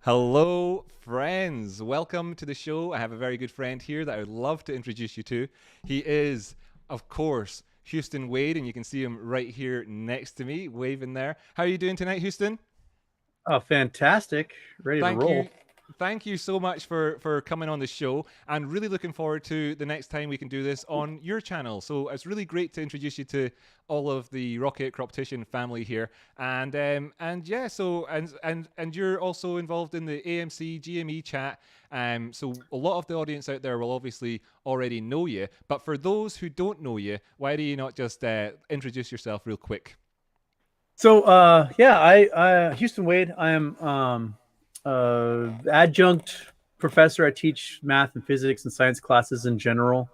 Hello, friends. Welcome to the show. I have a very good friend here that I would love to introduce you to. He is, of course, Houston Wade, and you can see him right here next to me, waving there. How are you doing tonight, Houston? Oh, fantastic. Ready to Thank roll. you. Thank you so much for coming on the show, and really looking forward to the next time we can do this on your channel. So it's really great to introduce you to all of the Rocky Outcrop family here, and yeah, so and you're also involved in the AMC GME chat. So a lot of the audience out there will obviously already know you, but for those who don't know you, why do you not just introduce yourself real quick? So Houston Wade. I am adjunct professor. I teach math and physics and science classes in general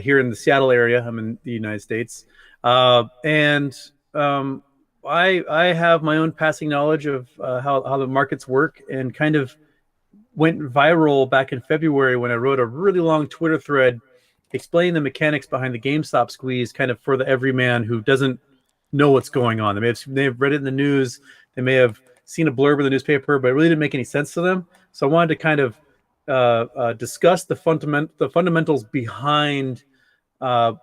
here in the Seattle area. I'm in the United States, and I have my own passing knowledge of how the markets work, and kind of went viral back in February when I wrote a really long Twitter thread explaining the mechanics behind the GameStop squeeze, kind of for the everyman who doesn't know what's going on. They may have read it in the news, they may have seen a blurb in the newspaper, but it really didn't make any sense to them. So I wanted to kind of discuss the fundamentals behind uh,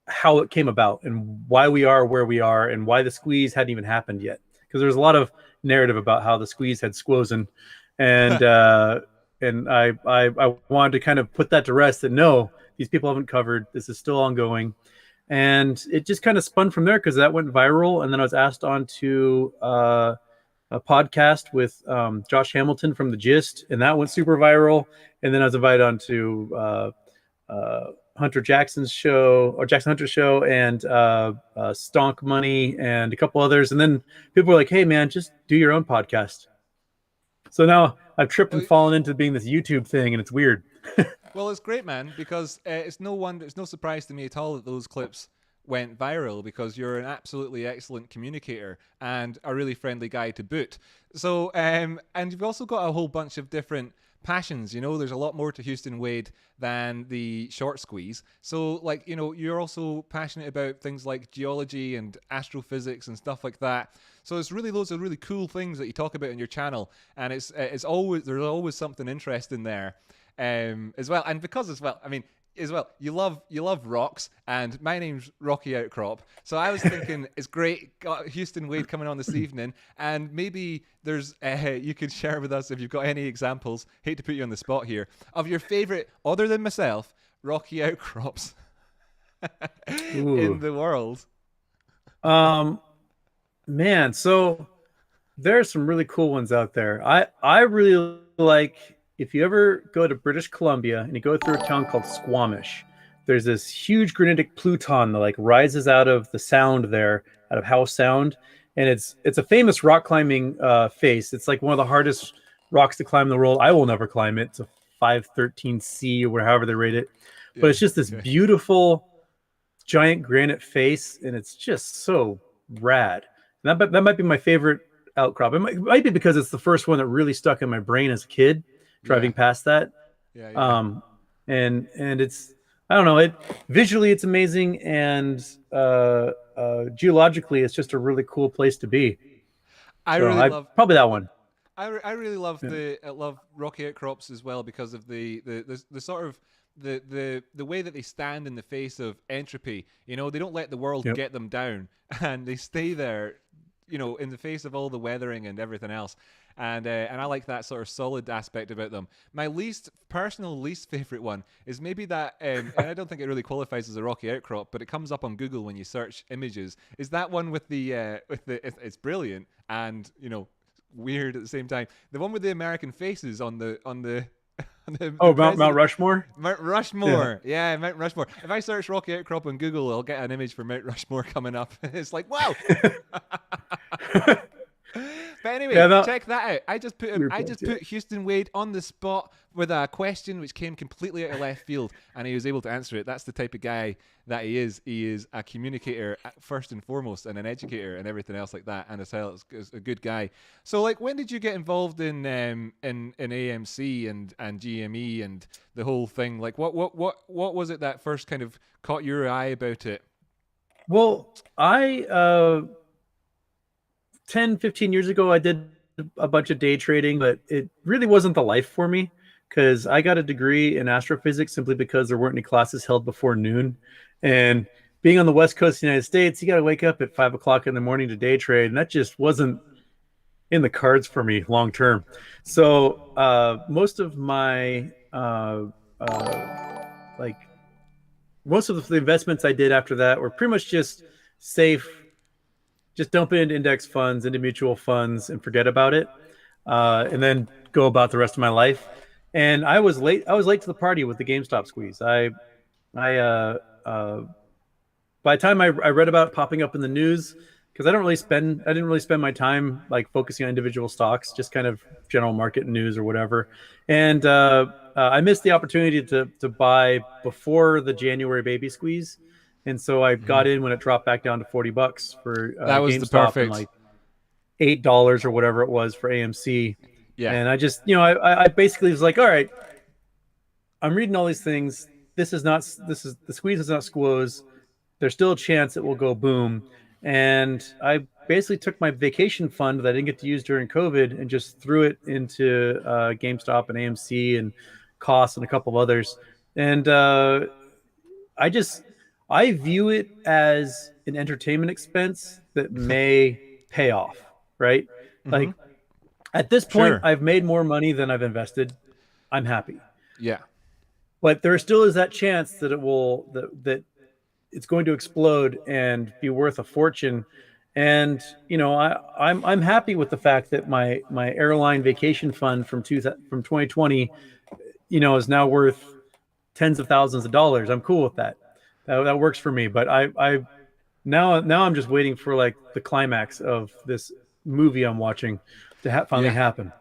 how it came about and why we are where we are and why the squeeze hadn't even happened yet. Because there's a lot of narrative about how the squeeze had squozen, and I wanted to kind of put that to rest. That no, these people haven't covered. This is still ongoing, and it just kind of spun from there because that went viral, and then I was asked on to a podcast with Josh Hamilton from The Gist, and that went super viral. And then I was invited on to Hunter Jackson's show, or Jackson Hunter's show, and Stonk Money and a couple others. And then people were like, "Hey, man, just do your own podcast." So now I've tripped and fallen into being this YouTube thing, and it's weird. Well, it's great, man, because it's no surprise to me at all that those clips went viral because you're an absolutely excellent communicator and a really friendly guy to boot. So, and you've also got a whole bunch of different passions. You know, there's a lot more to Houston Wade than the short squeeze. So, like, you know, you're also passionate about things like geology and astrophysics and stuff like that. So it's really loads of really cool things that you talk about in your channel, and it's always there's always something interesting there as well. And because as well, I mean, as well, you love rocks, and my name's Rocky Outcrop. So I was thinking it's great, got Houston Wade coming on this evening, and maybe there's you could share with us if you've got any examples. Hate to put you on the spot here of your favorite, other than myself, Rocky Outcrops in Ooh, the world. um, man. So there's some really cool ones out there. I really like, if you ever go to British Columbia and you go through a town called Squamish. There's this huge granitic pluton that like rises out of the sound there, out of Howe Sound, and it's a famous rock climbing face. It's like one of the hardest rocks to climb in the world. I will never climb it. It's a 513C or however they rate it, but Yeah. it's just this Okay. beautiful giant granite face, and it's just so rad. And that might be my favorite outcrop. It might be because it's the first one that really stuck in my brain as a kid, Yeah. driving past that. Yeah. Yeah. Um, and it's, I don't know, it visually it's amazing, and geologically it's just a really cool place to be. I So really I love probably that one. I really love Yeah. the I love Rocky Outcrops as well because of the sort of the way that they stand in the face of entropy. You know, they don't let the world Yep. get them down, and they stay there. You know, in the face of all the weathering and everything else. And I like that sort of solid aspect about them. My least favorite one is maybe that, and I don't think it really qualifies as a rocky outcrop, but it comes up on Google when you search images. Is that one with the it's brilliant and you know weird at the same time. The one with the American faces on the on the Oh, Mount president. Rushmore. Mount Yeah. Rushmore. Yeah, Mount Rushmore. If I search Rocky Outcrop on Google, I'll get an image for Mount Rushmore coming up. It's like, wow. But anyway, Yeah, that check that out. weird I place. just Yeah. put Houston Wade on the spot with a question which came completely out of left field, and he was able to answer it. That's the type of guy that he is. He is a communicator first and foremost, and an educator, and everything else like that. And as well, is a good guy. So, like, when did you get involved in AMC and GME and the whole thing? Like, what was it that first kind of caught your eye about it? Well, I 10, 15 years ago, I did a bunch of day trading, but it really wasn't the life for me because I got a degree in astrophysics simply because there weren't any classes held before noon. And being on the West Coast of the United States, you got to wake up at 5 o'clock in the morning to day trade. And that just wasn't in the cards for me long term. So most of my uh, like most of the investments I did after that were pretty much just safe, just dump it into index funds, into mutual funds, and forget about it, and then go about the rest of my life. And I was late. I was late to the party with the GameStop squeeze. I by the time I read about it popping up in the news, because I didn't really spend my time like focusing on individual stocks, just kind of general market news or whatever. And I missed the opportunity to buy before the January baby squeeze, and so I got in when it dropped back down to $40 for That was the GameStop and perfect. like $8 or whatever it was for AMC. Yeah. And I just, I basically was like, all right, I'm reading all these things. This is the squeeze is not squoze. There's still a chance it will go boom. And I basically took my vacation fund that I didn't get to use during COVID and just threw it into GameStop and AMC and Cost and a couple of others. And I just I view it as an entertainment expense that may pay off, right? Mm-hmm. Like at this point, Sure. I've made more money than I've invested. I'm happy, Yeah. but there still is that chance that that it's going to explode and be worth a fortune. And I'm happy with the fact that my airline vacation fund from 2020, is now worth tens of thousands of dollars. I'm cool with that. That works for me. But I now I'm just waiting for like the climax of this movie I'm watching to finally Yeah. happen.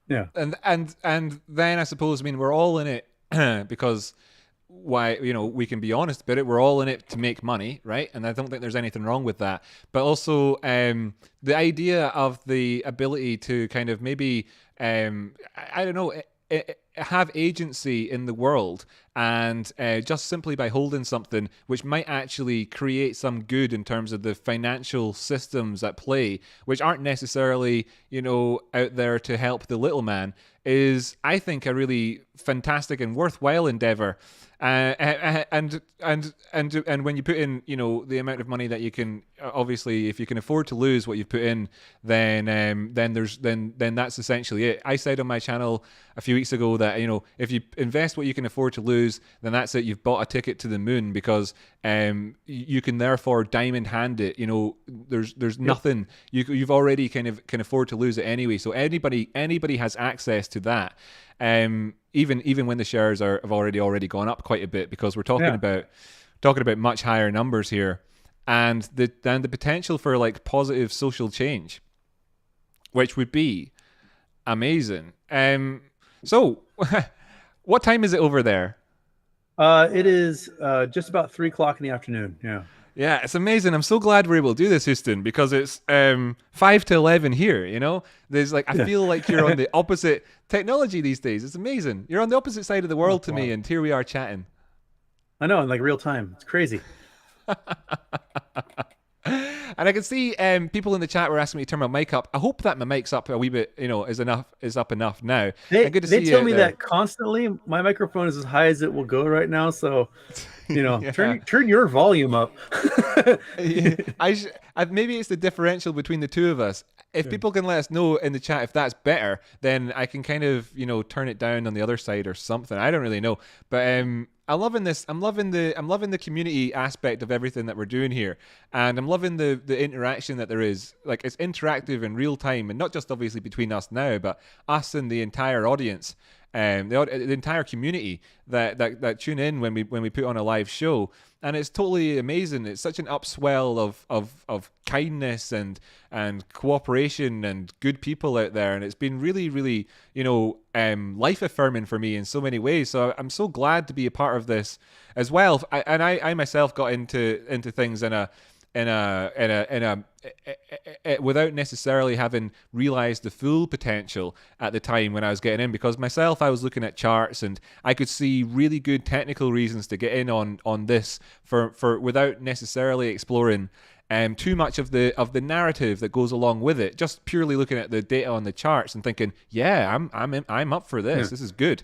Yeah. And then I suppose, I mean, we're all in it because why, we can be honest about it, we're all in it to make money, right? And I don't think there's anything wrong with that. But also the idea of the ability to kind of maybe I don't know, have agency in the world, and just simply by holding something which might actually create some good in terms of the financial systems at play, which aren't necessarily, out there to help the little man, is, I think, a really fantastic and worthwhile endeavor. And when you put in, the amount of money that you can, obviously, if you can afford to lose what you've put in, then that's essentially it. I said on my channel a few weeks ago that if you invest what you can afford to lose, then that's it. You've bought a ticket to the moon, because you can therefore diamond hand it. There's nothing you've already can afford to lose it anyway. So anybody has access to that. Even when the shares have already gone up quite a bit, because we're talking about much higher numbers here, and the potential for like positive social change, which would be amazing. So what time is it over there? It is just about 3 o'clock in the afternoon. Yeah. Yeah, it's amazing. I'm so glad we're able to do this, Houston, because it's 5 to 11 here. There's like, I feel like you're on the opposite technology these days. It's amazing. You're on the opposite side of the world to me, and here we are chatting. I know, in like real time. It's crazy. And I can see people in the chat were asking me to turn my mic up. I hope that my mic's up a wee bit, is up enough now. They see tell me that constantly. My microphone is as high as it will go right now, so turn your volume up. Maybe it's the differential between the two of us. If people can let us know in the chat if that's better, then I can kind of turn it down on the other side or something. I don't really know, but I'm loving this. I'm loving the community aspect of everything that we're doing here, and I'm loving the interaction that there is. Like, it's interactive in real time, and not just obviously between us now, but us and the entire audience. The entire community that tune in when we put on a live show, and it's totally amazing. It's such an upswell of kindness and cooperation and good people out there, and it's been really, really life affirming for me in so many ways. So I'm so glad to be a part of this as well. I myself got into things without necessarily having realized the full potential at the time when I was getting in, because myself, I was looking at charts and I could see really good technical reasons to get in on this for without necessarily exploring too much of the narrative that goes along with it. Just purely looking at the data on the charts and thinking, yeah, I'm up for this. This is good.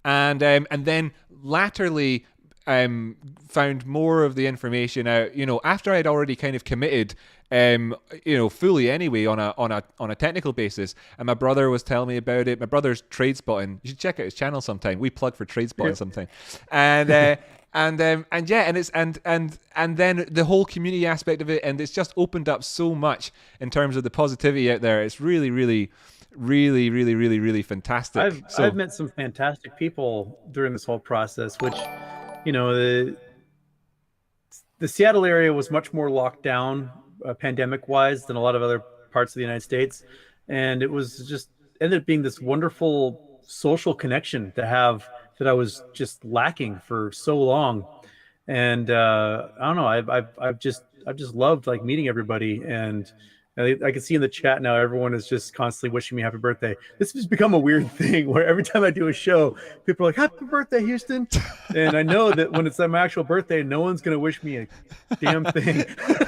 And then latterly found more of the information out, after I'd already kind of committed, fully anyway on a technical basis. And my brother was telling me about it. My brother's trade spotting. You should check out his channel sometime. We plug for trade spotting sometime. And and then the whole community aspect of it, and it's just opened up so much in terms of the positivity out there. It's really, really, really, really, really, really fantastic. I've met some fantastic people during this whole process, which, the Seattle area was much more locked down pandemic wise than a lot of other parts of the United States. And it was just ended up being this wonderful social connection to have that I was just lacking for so long. And I don't know, I've just loved like meeting everybody. And I can see in the chat now, everyone is just constantly wishing me happy birthday. This has become a weird thing where every time I do a show, people are like, happy birthday, Houston. And I know that when it's my actual birthday, no one's going to wish me a damn thing.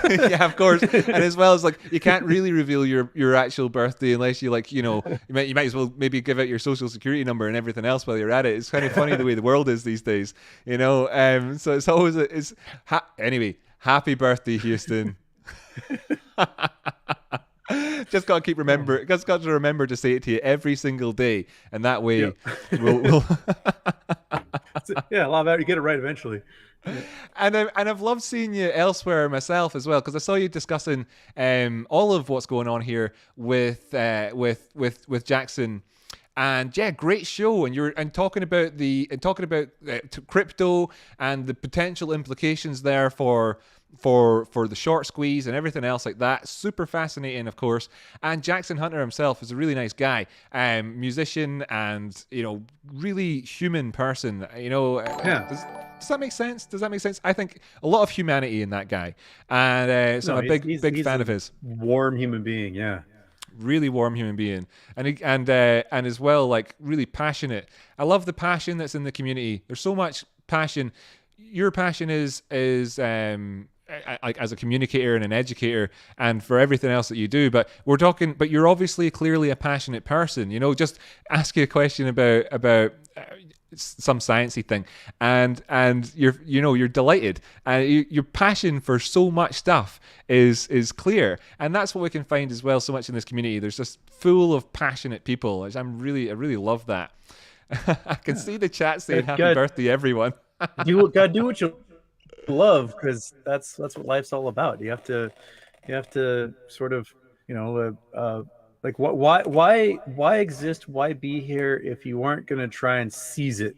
Yeah, of course. And as well as like, you can't really reveal your actual birthday unless you like, you might as well maybe give out your social security number and everything else while you're at it. It's kind of funny the way the world is these days, so it's always, anyway, happy birthday, Houston. Just got to remember to say it to you every single day, and that way we'll yeah, a lot of that, you get it right eventually. And I've loved seeing you elsewhere myself as well, because I saw you discussing all of what's going on here with Jackson. And yeah, great show. And you're talking about crypto and the potential implications there for the short squeeze and everything else like that. Super fascinating, of course. And Jackson Hunter himself is a really nice guy, musician, and really human person. Does that make sense? I think a lot of humanity in that guy, and so I'm a big fan of his. Warm human being, yeah. Really warm human being, and as well, like really passionate. I love the passion that's in the community. There's so much passion. Your passion is like as a communicator and an educator, and for everything else that you do. But you're obviously clearly a passionate person. Just ask you a question about some sciencey thing, and you're delighted, and your passion for so much stuff is clear, and that's what we can find as well so much in this community. There's just full of passionate people. I really love that. I can see the chat saying happy birthday, everyone. do what you love, because that's what life's all about. You have to sort of like why exist, why be here if you weren't going to try and seize it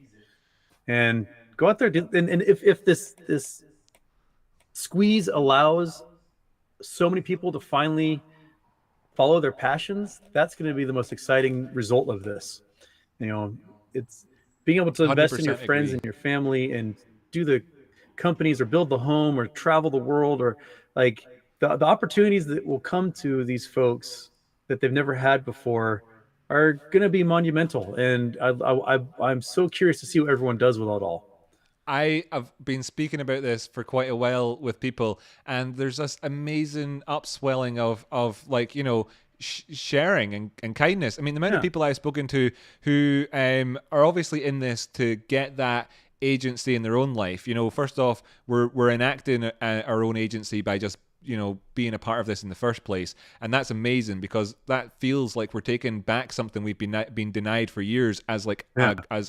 and go out there and if this squeeze allows so many people to finally follow their passions, that's going to be the most exciting result of this. It's being able to invest in your friends and your family and do the companies or build the home or travel the world, or like the opportunities that will come to these folks that they've never had before are going to be monumental. And I'm so curious to see what everyone does with it all. I have been speaking about this for quite a while with people, and there's this amazing upswelling of like, sharing and kindness. I mean, the amount of people I've spoken to who are obviously in this to get that agency in their own life. First off, we're enacting our own agency by just being a part of this in the first place, and that's amazing, because that feels like we're taking back something we've been denied for years as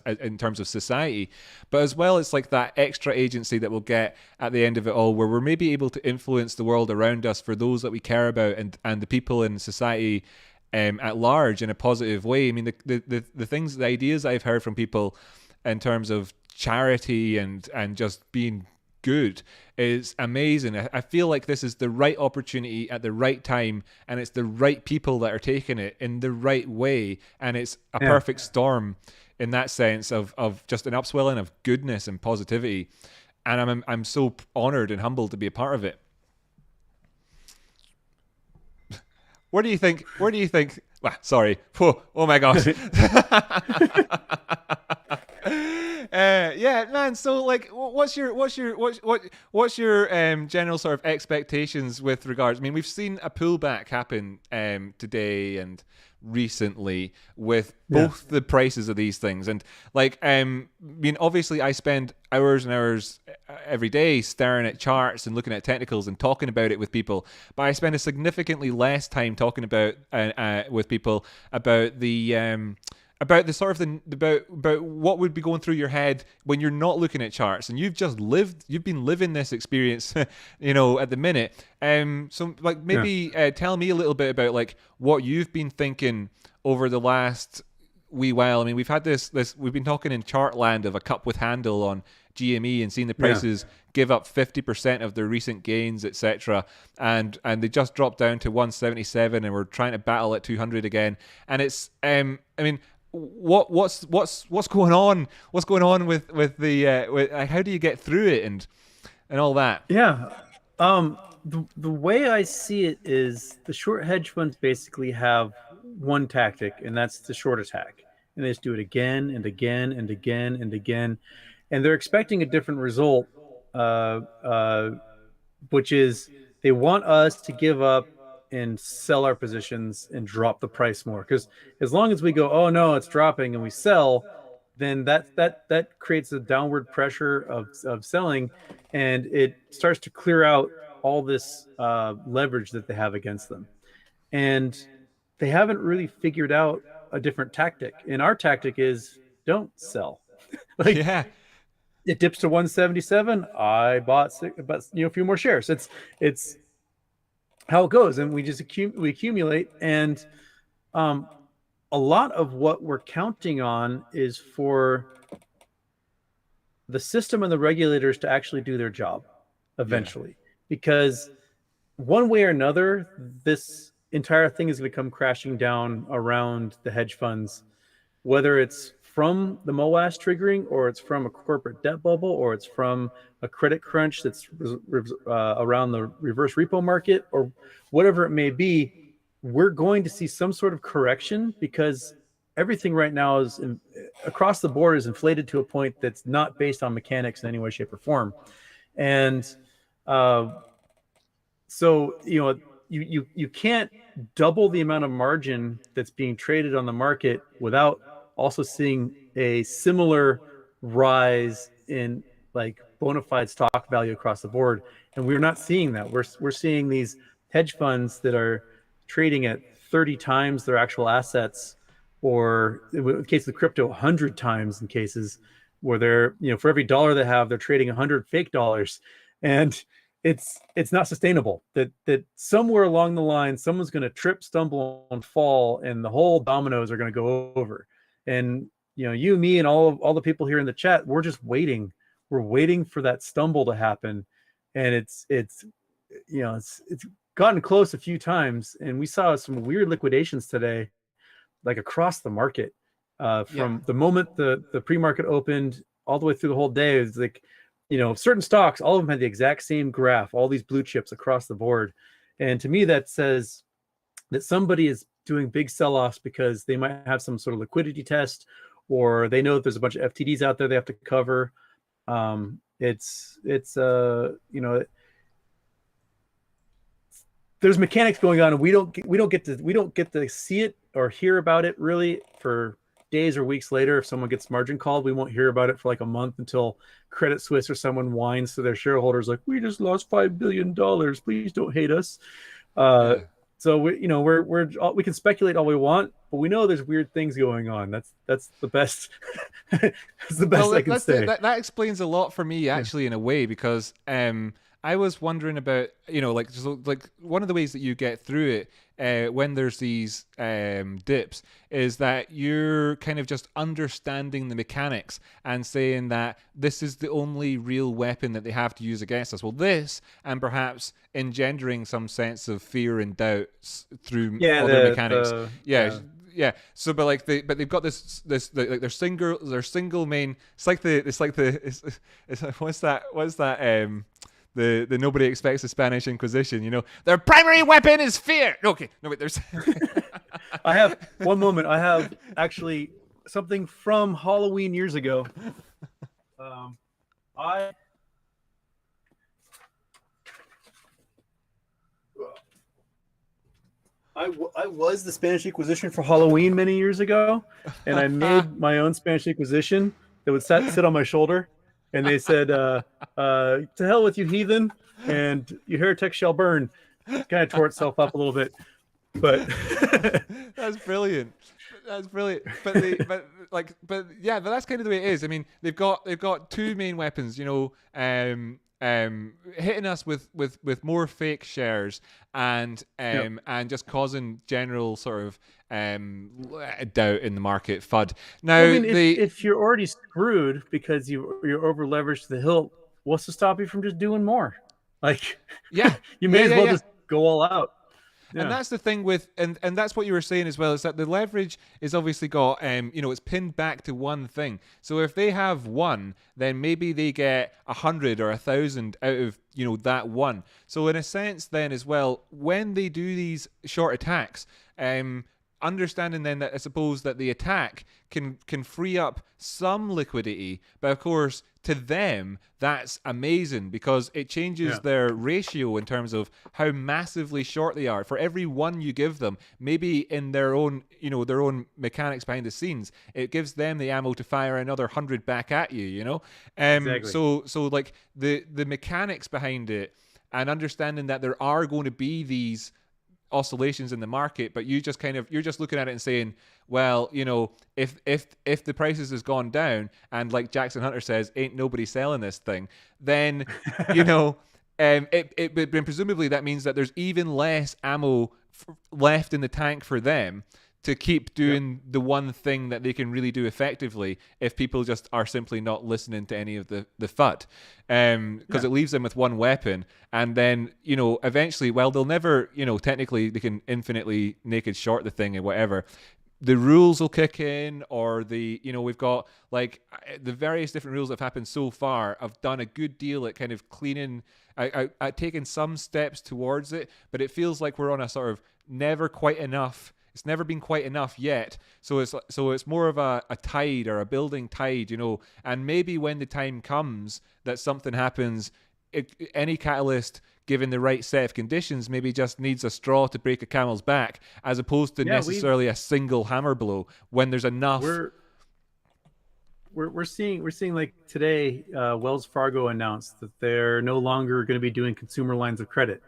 in terms of society. But as well, it's like that extra agency that we'll get at the end of it all, where we're maybe able to influence the world around us for those that we care about, and the people in society at large in a positive way. I mean, the ideas I've heard from people in terms of charity and just being good is amazing. I feel like this is the right opportunity at the right time, and it's the right people that are taking it in the right way, and it's a perfect storm in that sense of just an upswelling of goodness and positivity, and I'm so honored and humbled to be a part of it. Where do you think sorry. Oh my gosh. Yeah, man. So, like, what's your general sort of expectations with regards? I mean, we've seen a pullback happen today and recently with both the prices of these things, and like, I mean, obviously, I spend hours and hours every day staring at charts and looking at technicals and talking about it with people, but I spend a significantly less time talking about with people about the sort of about what would be going through your head when you're not looking at charts and you've been living this experience at the minute. So like maybe tell me a little bit about like what you've been thinking over the last wee while. I mean, we've had this we've been talking in chart land of a cup with handle on GME and seeing the prices give up 50% of their recent gains, etc. And they just dropped down to 177 and we're trying to battle at 200 again. And it's I mean, what's going on? What's going on with the how do you get through it and all that? Yeah. The way I see it is the short hedge funds basically have one tactic, and that's the short attack. And they just do it again and again and again and again. And they're expecting a different result, which is they want us to give up and sell our positions and drop the price more. Because as long as we go, oh no, it's dropping, and we sell, then that creates a downward pressure of selling, and it starts to clear out all this leverage that they have against them. And they haven't really figured out a different tactic. And our tactic is don't sell. Like, it dips to 177. I bought a few more shares. It's how it goes, and we just accumulate. And a lot of what we're counting on is for the system and the regulators to actually do their job eventually, because one way or another, this entire thing is going to come crashing down around the hedge funds, whether it's from the MOAS triggering, or it's from a corporate debt bubble, or it's from a credit crunch that's around the reverse repo market, or whatever it may be. We're going to see some sort of correction, because everything right now is across the board is inflated to a point that's not based on mechanics in any way, shape, or form. And so you can't double the amount of margin that's being traded on the market without also seeing a similar rise in like bona fide stock value across the board. And we're not seeing that. We're seeing these hedge funds that are trading at 30 times their actual assets, or in the case of crypto, 100 times in cases where they're, for every dollar they have, they're trading 100 fake dollars. And it's not sustainable. That somewhere along the line, someone's going to trip, stumble, and fall, and the whole dominoes are going to go over. And you, me, and all the people here in the chat, we're just waiting. We're waiting for that stumble to happen, and it's gotten close a few times, and we saw some weird liquidations today, like across the market, from the moment the pre-market opened all the way through the whole day. It's like, certain stocks, all of them had the exact same graph, all these blue chips across the board. And to me, that says that somebody is doing big sell-offs because they might have some sort of liquidity test, or they know that there's a bunch of FTDs out there they have to cover. There's mechanics going on, and we don't get to see it or hear about it really for days or weeks later. If someone gets margin called, we won't hear about it for like a month until Credit Suisse or someone whines to their shareholders like, we just lost $5 billion. Please don't hate us. So we can speculate all we want, but we know there's weird things going on. That's the best. That's the best I can say. That explains a lot for me, actually, in a way, because I was wondering about, like one of the ways that you get through it when there's these dips is that you're kind of just understanding the mechanics and saying that this is the only real weapon that they have to use against us. Well, this, and perhaps engendering some sense of fear and doubt through other mechanics. So, but they've got this their single main. What's that? The nobody expects the Spanish Inquisition. Their primary weapon is fear. Okay, no wait, there's. I have one moment. I have actually something from Halloween years ago. I I was the Spanish Inquisition for Halloween many years ago, and I made my own Spanish Inquisition that would sit on my shoulder, and they said, "To hell with you, heathen, and your heretics shall burn." Kind of tore itself up a little bit, but That's brilliant. That's brilliant. But that's kind of the way it is. I mean, they've got two main weapons. Hitting us with more fake shares and just causing general sort of doubt in the market, FUD. Now, I mean, if you're already screwed because you're over leveraged to the hilt, what's to stop you from just doing more? Like, yeah, you may yeah, as yeah, well yeah. just go all out. And Yeah. that's the thing with, and that's what you were saying as well, is that the leverage is obviously got, it's pinned back to one thing. So if they have one, then maybe they get 100 or 1,000 out of, that one. So in a sense then as well, when they do these short attacks, understanding then that I suppose that the attack can free up some liquidity, but of course to them that's amazing because it changes their ratio in terms of how massively short they are. For every one you give them, maybe in their own mechanics behind the scenes, it gives them the ammo to fire another 100 back at you. Exactly. So like the mechanics behind it and understanding that there are going to be these oscillations in the market, but you're just looking at it and saying, well, if the prices has gone down and like Jackson Hunter says, ain't nobody selling this thing, then but presumably that means that there's even less ammo left in the tank for them to keep doing the one thing that they can really do effectively if people just are simply not listening to any of the FUD. Because it leaves them with one weapon. And then, eventually, well, they'll never, technically they can infinitely naked short the thing and whatever. The rules will kick in, or we've got like the various different rules that have happened so far have done a good deal at kind of cleaning, at taking some steps towards it, but it feels like we're on a sort of never quite enough. It's never been quite enough yet. So it's more of a tide or a building tide, and maybe when the time comes that something happens, any catalyst given the right set of conditions maybe just needs a straw to break a camel's back as opposed to necessarily a single hammer blow when there's enough. We're seeing like today, Wells Fargo announced that they're no longer going to be doing consumer lines of credit.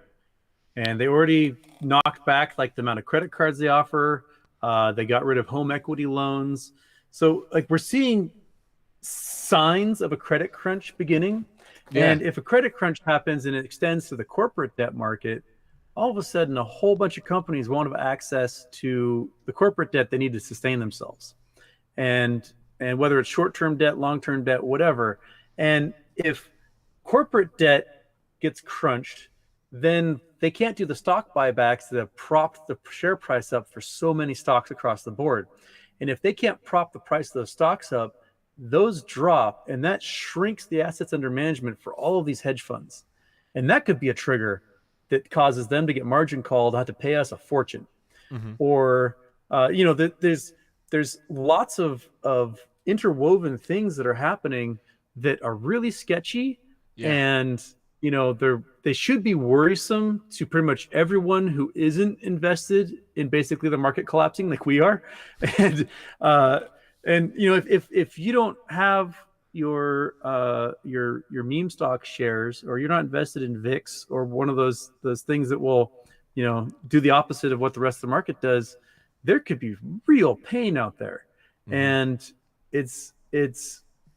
And they already knocked back like the amount of credit cards they offer. They got rid of home equity loans. So like we're seeing signs of a credit crunch beginning. Yeah. And if a credit crunch happens and it extends to the corporate debt market, all of a sudden a whole bunch of companies won't have access to the corporate debt they need to sustain themselves. And whether it's short-term debt, long-term debt, whatever. And if corporate debt gets crunched, then they can't do the stock buybacks that have propped the share price up for so many stocks across the board. And if they can't prop the price of those stocks up, those drop, and that shrinks the assets under management for all of these hedge funds. And that could be a trigger that causes them to get margin called, have to pay us a fortune. Mm-hmm. Or, there's lots of interwoven things that are happening that are really sketchy. Yeah. And they should be worrisome to pretty much everyone who isn't invested in basically the market collapsing like we are. And if you don't have your meme stock shares, or you're not invested in VIX or one of those things that will do the opposite of what the rest of the market does, there could be real pain out there. Mm-hmm. And it's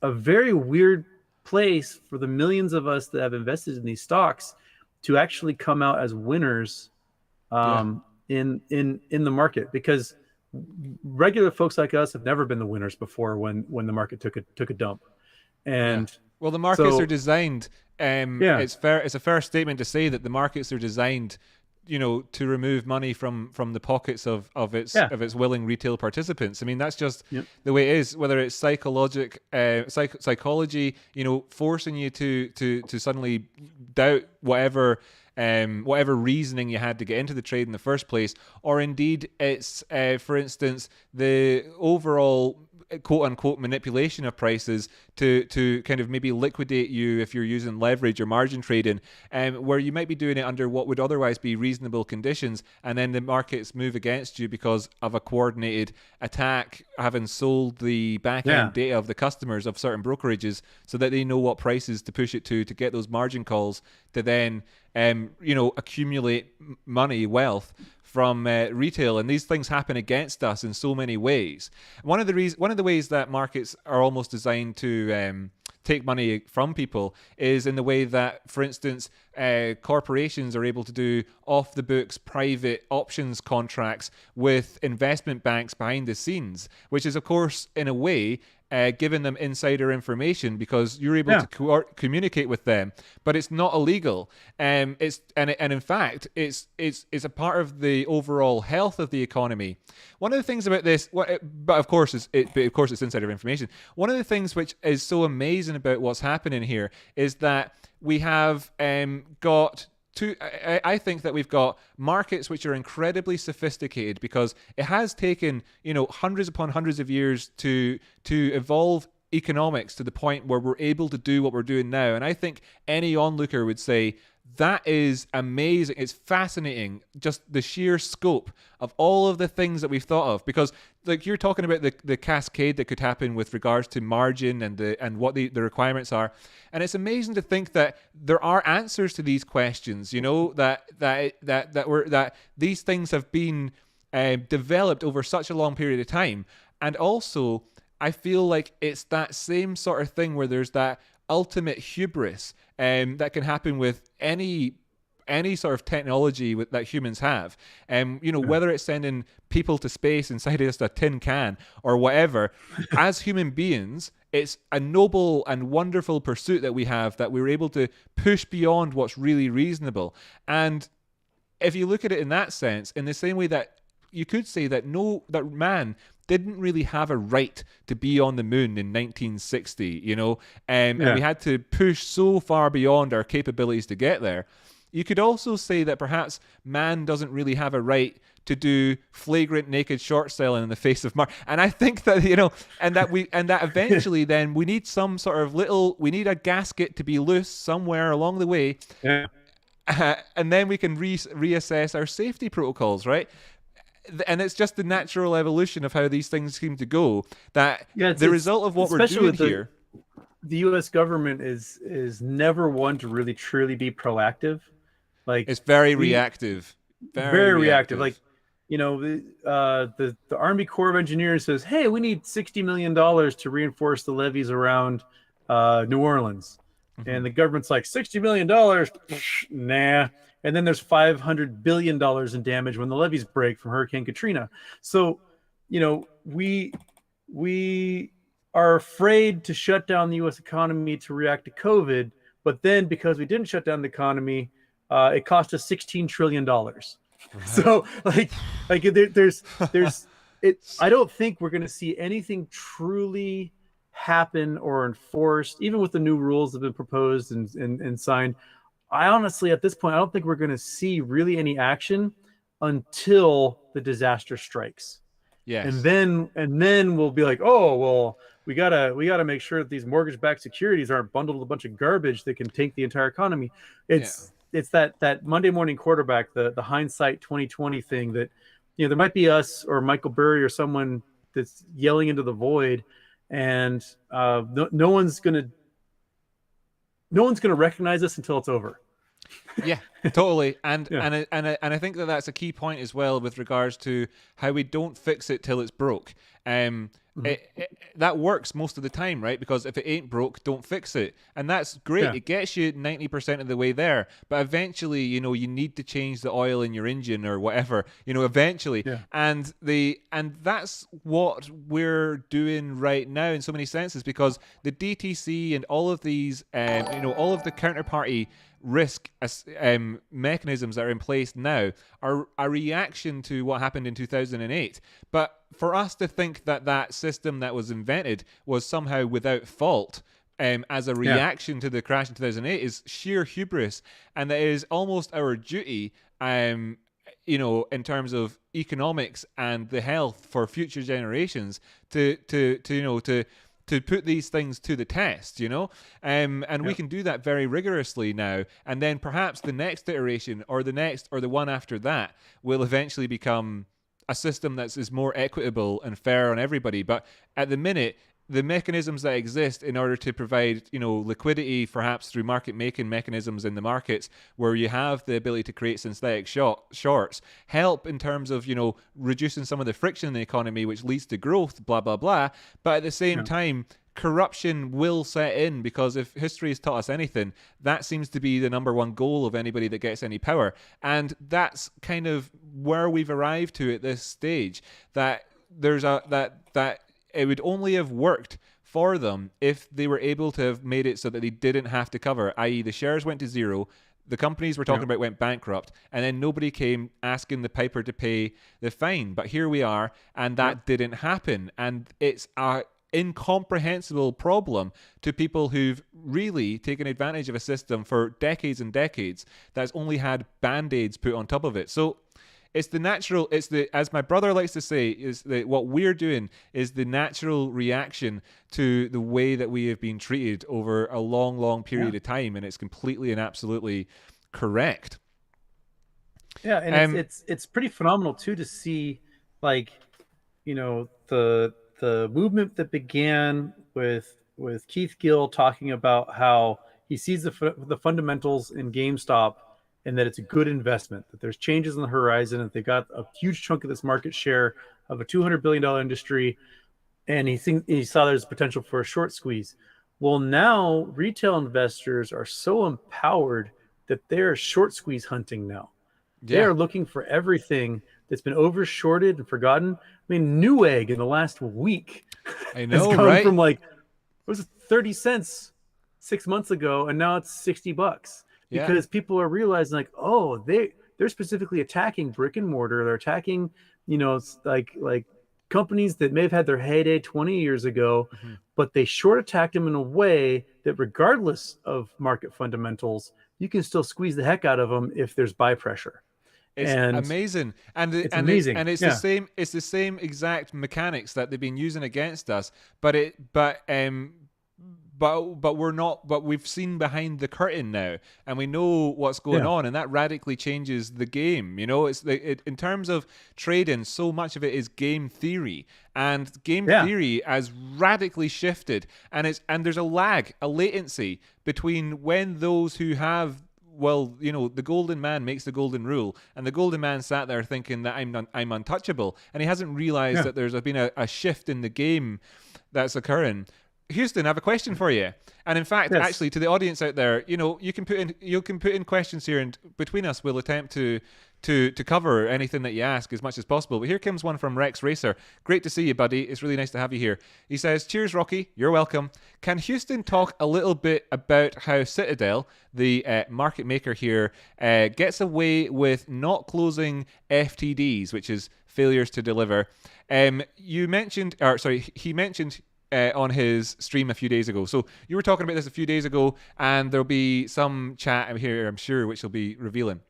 a very weird place for the millions of us that have invested in these stocks to actually come out as winners in the market, because regular folks like us have never been the winners before when the market took a dump. And well, the markets are designed, it's a fair statement to say that the markets are designed to remove money from the pockets of its willing retail participants. I mean, that's just the way it is, whether it's psychology, forcing you to suddenly doubt whatever reasoning you had to get into the trade in the first place, or indeed it's, for instance, the overall quote unquote manipulation of prices to kind of maybe liquidate you if you're using leverage or margin trading, where you might be doing it under what would otherwise be reasonable conditions, and then the markets move against you because of a coordinated attack, having sold the back end data of the customers of certain brokerages so that they know what prices to push it to get those margin calls to then accumulate money, wealth from retail. And these things happen against us in so many ways. One of the ways that markets are almost designed to take money from people is in the way that, for instance, corporations are able to do off-the-books private options contracts with investment banks behind the scenes, which is, of course, in a way, giving them insider information because you're able to communicate with them, but it's not illegal. And in fact, it's a part of the overall health of the economy. One of the things about this, but of course it's insider information. One of the things which is so amazing about what's happening here is that we have got I think that we've got markets which are incredibly sophisticated because it has taken, hundreds upon hundreds of years to evolve economics to the point where we're able to do what we're doing now. And I think any onlooker would say that is amazing. It's fascinating, just the sheer scope of all of the things that we've thought of. Because like you're talking about the cascade that could happen with regards to margin and what the requirements are. And it's amazing to think that there are answers to these questions, that these things have been developed over such a long period of time. And also, I feel like it's that same sort of thing where there's that ultimate hubris that can happen with any sort of technology that humans have. Whether it's sending people to space inside just a tin can or whatever, as human beings, it's a noble and wonderful pursuit that we have, that we're able to push beyond what's really reasonable. And if you look at it in that sense, in the same way that you could say that man didn't really have a right to be on the moon in 1960, and we had to push so far beyond our capabilities to get there. You could also say that perhaps man doesn't really have a right to do flagrant naked short selling in the face of Mars. And I think that, and that eventually then we need some sort of we need a gasket to be loose somewhere along the way. Yeah. And then we can reassess our safety protocols, right? And it's just the natural evolution of how these things seem to go. That the result of what we're doing here. The U.S. government is never one to really truly be proactive. Like it's very reactive. Very reactive. Like, the Army Corps of Engineers says, "Hey, we need $60 million to reinforce the levees around New Orleans," and the government's like, $60 million, nah. And then there's $500 billion in damage when the levees break from Hurricane Katrina. So, we are afraid to shut down the U.S. economy to react to COVID. But then because we didn't shut down the economy, it cost us $16 trillion. Right. So there's I don't think we're going to see anything truly happen or enforced, even with the new rules that have been proposed and signed. I honestly, at this point, I don't think we're going to see really any action until the disaster strikes. Yes. And then we'll be like, oh, well, we gotta make sure that these mortgage-backed securities aren't bundled with a bunch of garbage that can tank the entire economy. It's that Monday morning quarterback, the hindsight 2020 thing that, there might be us or Michael Burry or someone that's yelling into the void, and no one's gonna recognize us until it's over. Yeah, totally. And I think that that's a key point as well with regards to how we don't fix it till it's broke. That works most of the time, right? Because if it ain't broke, don't fix it. And that's great. Yeah. It gets you 90% of the way there. But eventually, you need to change the oil in your engine or whatever, eventually. Yeah. And that's what we're doing right now in so many senses, because the DTC and all of these, all of the counterparty risk mechanisms that are in place now are a reaction to what happened in 2008. But for us to think that system that was invented was somehow without fault as a reaction to the crash in 2008 is sheer hubris, and that is almost our duty, in terms of economics and the health for future generations to put these things to the test, and we can do that very rigorously now. And then perhaps the next iteration or the next or the one after that will eventually become a system that is more equitable and fair on everybody. But at the minute, the mechanisms that exist in order to provide, liquidity, perhaps through market making mechanisms in the markets, where you have the ability to create synthetic shorts, help in terms of, reducing some of the friction in the economy, which leads to growth, blah, blah, blah. But at the same time, corruption will set in, because if history has taught us anything, that seems to be the number one goal of anybody that gets any power. And that's kind of where we've arrived to at this stage, that that it would only have worked for them if they were able to have made it so that they didn't have to cover, i.e. the shares went to zero, the companies we're talking about went bankrupt, and then nobody came asking the piper to pay the fine. But here we are, and that didn't happen. And it's a incomprehensible problem to people who've really taken advantage of a system for decades and decades that's only had band-aids put on top of it. So it's the natural, as my brother likes to say, what we're doing is the natural reaction to the way that we have been treated over a long, long period of time, and it's completely and absolutely correct. Yeah, and it's pretty phenomenal too to see, like, the movement that began with Keith Gill talking about how he sees the fundamentals in GameStop, and that it's a good investment, that there's changes on the horizon, and they've got a huge chunk of this market share of a $200 billion industry, and he saw there's potential for a short squeeze. Well, now retail investors are so empowered that they're short squeeze hunting now. They are looking for everything that's been over-shorted and forgotten. I mean, Newegg in the last week I know, has gone right? from it was 30 cents 6 months ago, and now it's $60. Because people are realizing, they're specifically attacking brick and mortar. They're attacking, like companies that may have had their heyday 20 years ago, but they short attacked them in a way that, regardless of market fundamentals, you can still squeeze the heck out of them if there's buy pressure. It's amazing, it's the same exact mechanics that they've been using against us, but we're not. But we've seen behind the curtain now, and we know what's going on, and that radically changes the game. It's in terms of trading, so much of it is game theory, and game theory has radically shifted, and there's a lag, a latency between when those who have. Well, the golden man makes the golden rule, and the golden man sat there thinking that I'm untouchable, and he hasn't realized that there's been a shift in the game that's occurring. Houston, I have a question for you. And in fact, actually, to the audience out there, you can put in questions here, and between us, we'll attempt to cover anything that you ask as much as possible. But here comes one from Rex Racer. Great to see you, buddy. It's really nice to have you here. He says, "Cheers, Rocky. You're welcome. Can Houston talk a little bit about how Citadel, the market maker here, gets away with not closing FTDs, which is failures to deliver?" He mentioned on his stream a few days ago. So you were talking about this a few days ago, and there'll be some chat here, I'm sure, which will be revealing.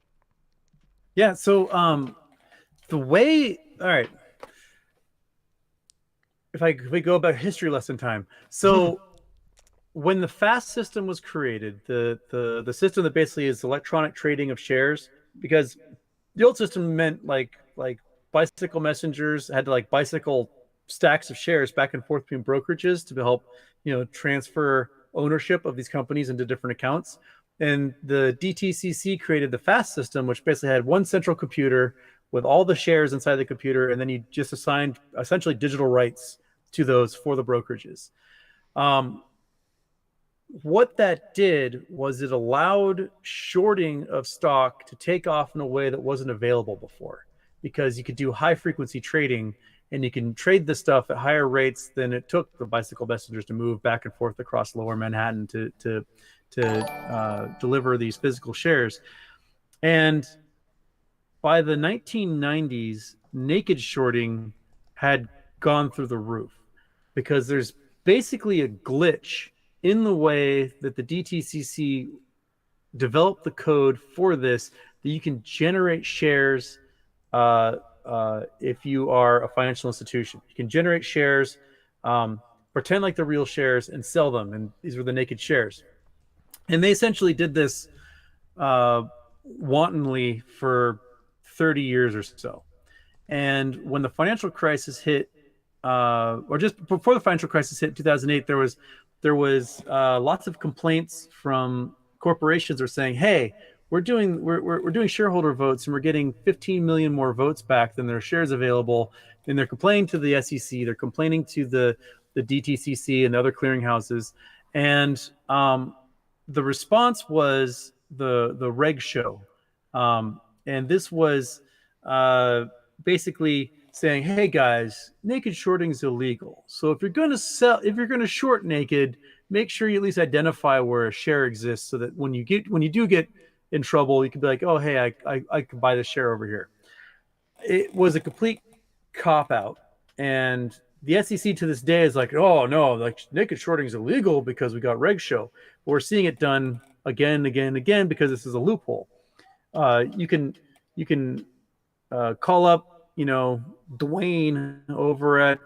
Yeah. So the way, all right, if we go about history lesson time. So when the FAST system was created, the system that basically is electronic trading of shares, because the old system meant like bicycle messengers had to bicycle stacks of shares back and forth between brokerages to help transfer ownership of these companies into different accounts. And the DTCC created the FAST system, which basically had one central computer with all the shares inside the computer, and then you just assigned essentially digital rights to those for the brokerages. What that did was it allowed shorting of stock to take off in a way that wasn't available before, because you could do high frequency trading, and you can trade the stuff at higher rates than it took the bicycle messengers to move back and forth across lower Manhattan to deliver these physical shares. And by the 1990s, naked shorting had gone through the roof, because there's basically a glitch in the way that the DTCC developed the code for this, that you can generate shares if you are a financial institution. You can generate shares, pretend like they're real shares, and sell them. And these were the naked shares. And they essentially did this wantonly for 30 years or so. And when the financial crisis hit, or just before the financial crisis hit, 2008, there was lots of complaints from corporations are saying, "Hey, we're doing shareholder votes and we're getting 15 million more votes back than there are shares available." And they're complaining to the SEC, they're complaining to the DTCC and other clearinghouses, and the response was the reg show, and this was basically saying, "Hey guys, naked shorting is illegal. So if you're going to short naked, make sure you at least identify where a share exists, so that when you do get in trouble, you can be like, oh hey, I can buy the share over here." It was a complete cop out, and the SEC to this day is like, "Oh no, like naked shorting is illegal because we got reg show." But we're seeing it done again and again and again because this is a loophole. You can call up, Dwayne over at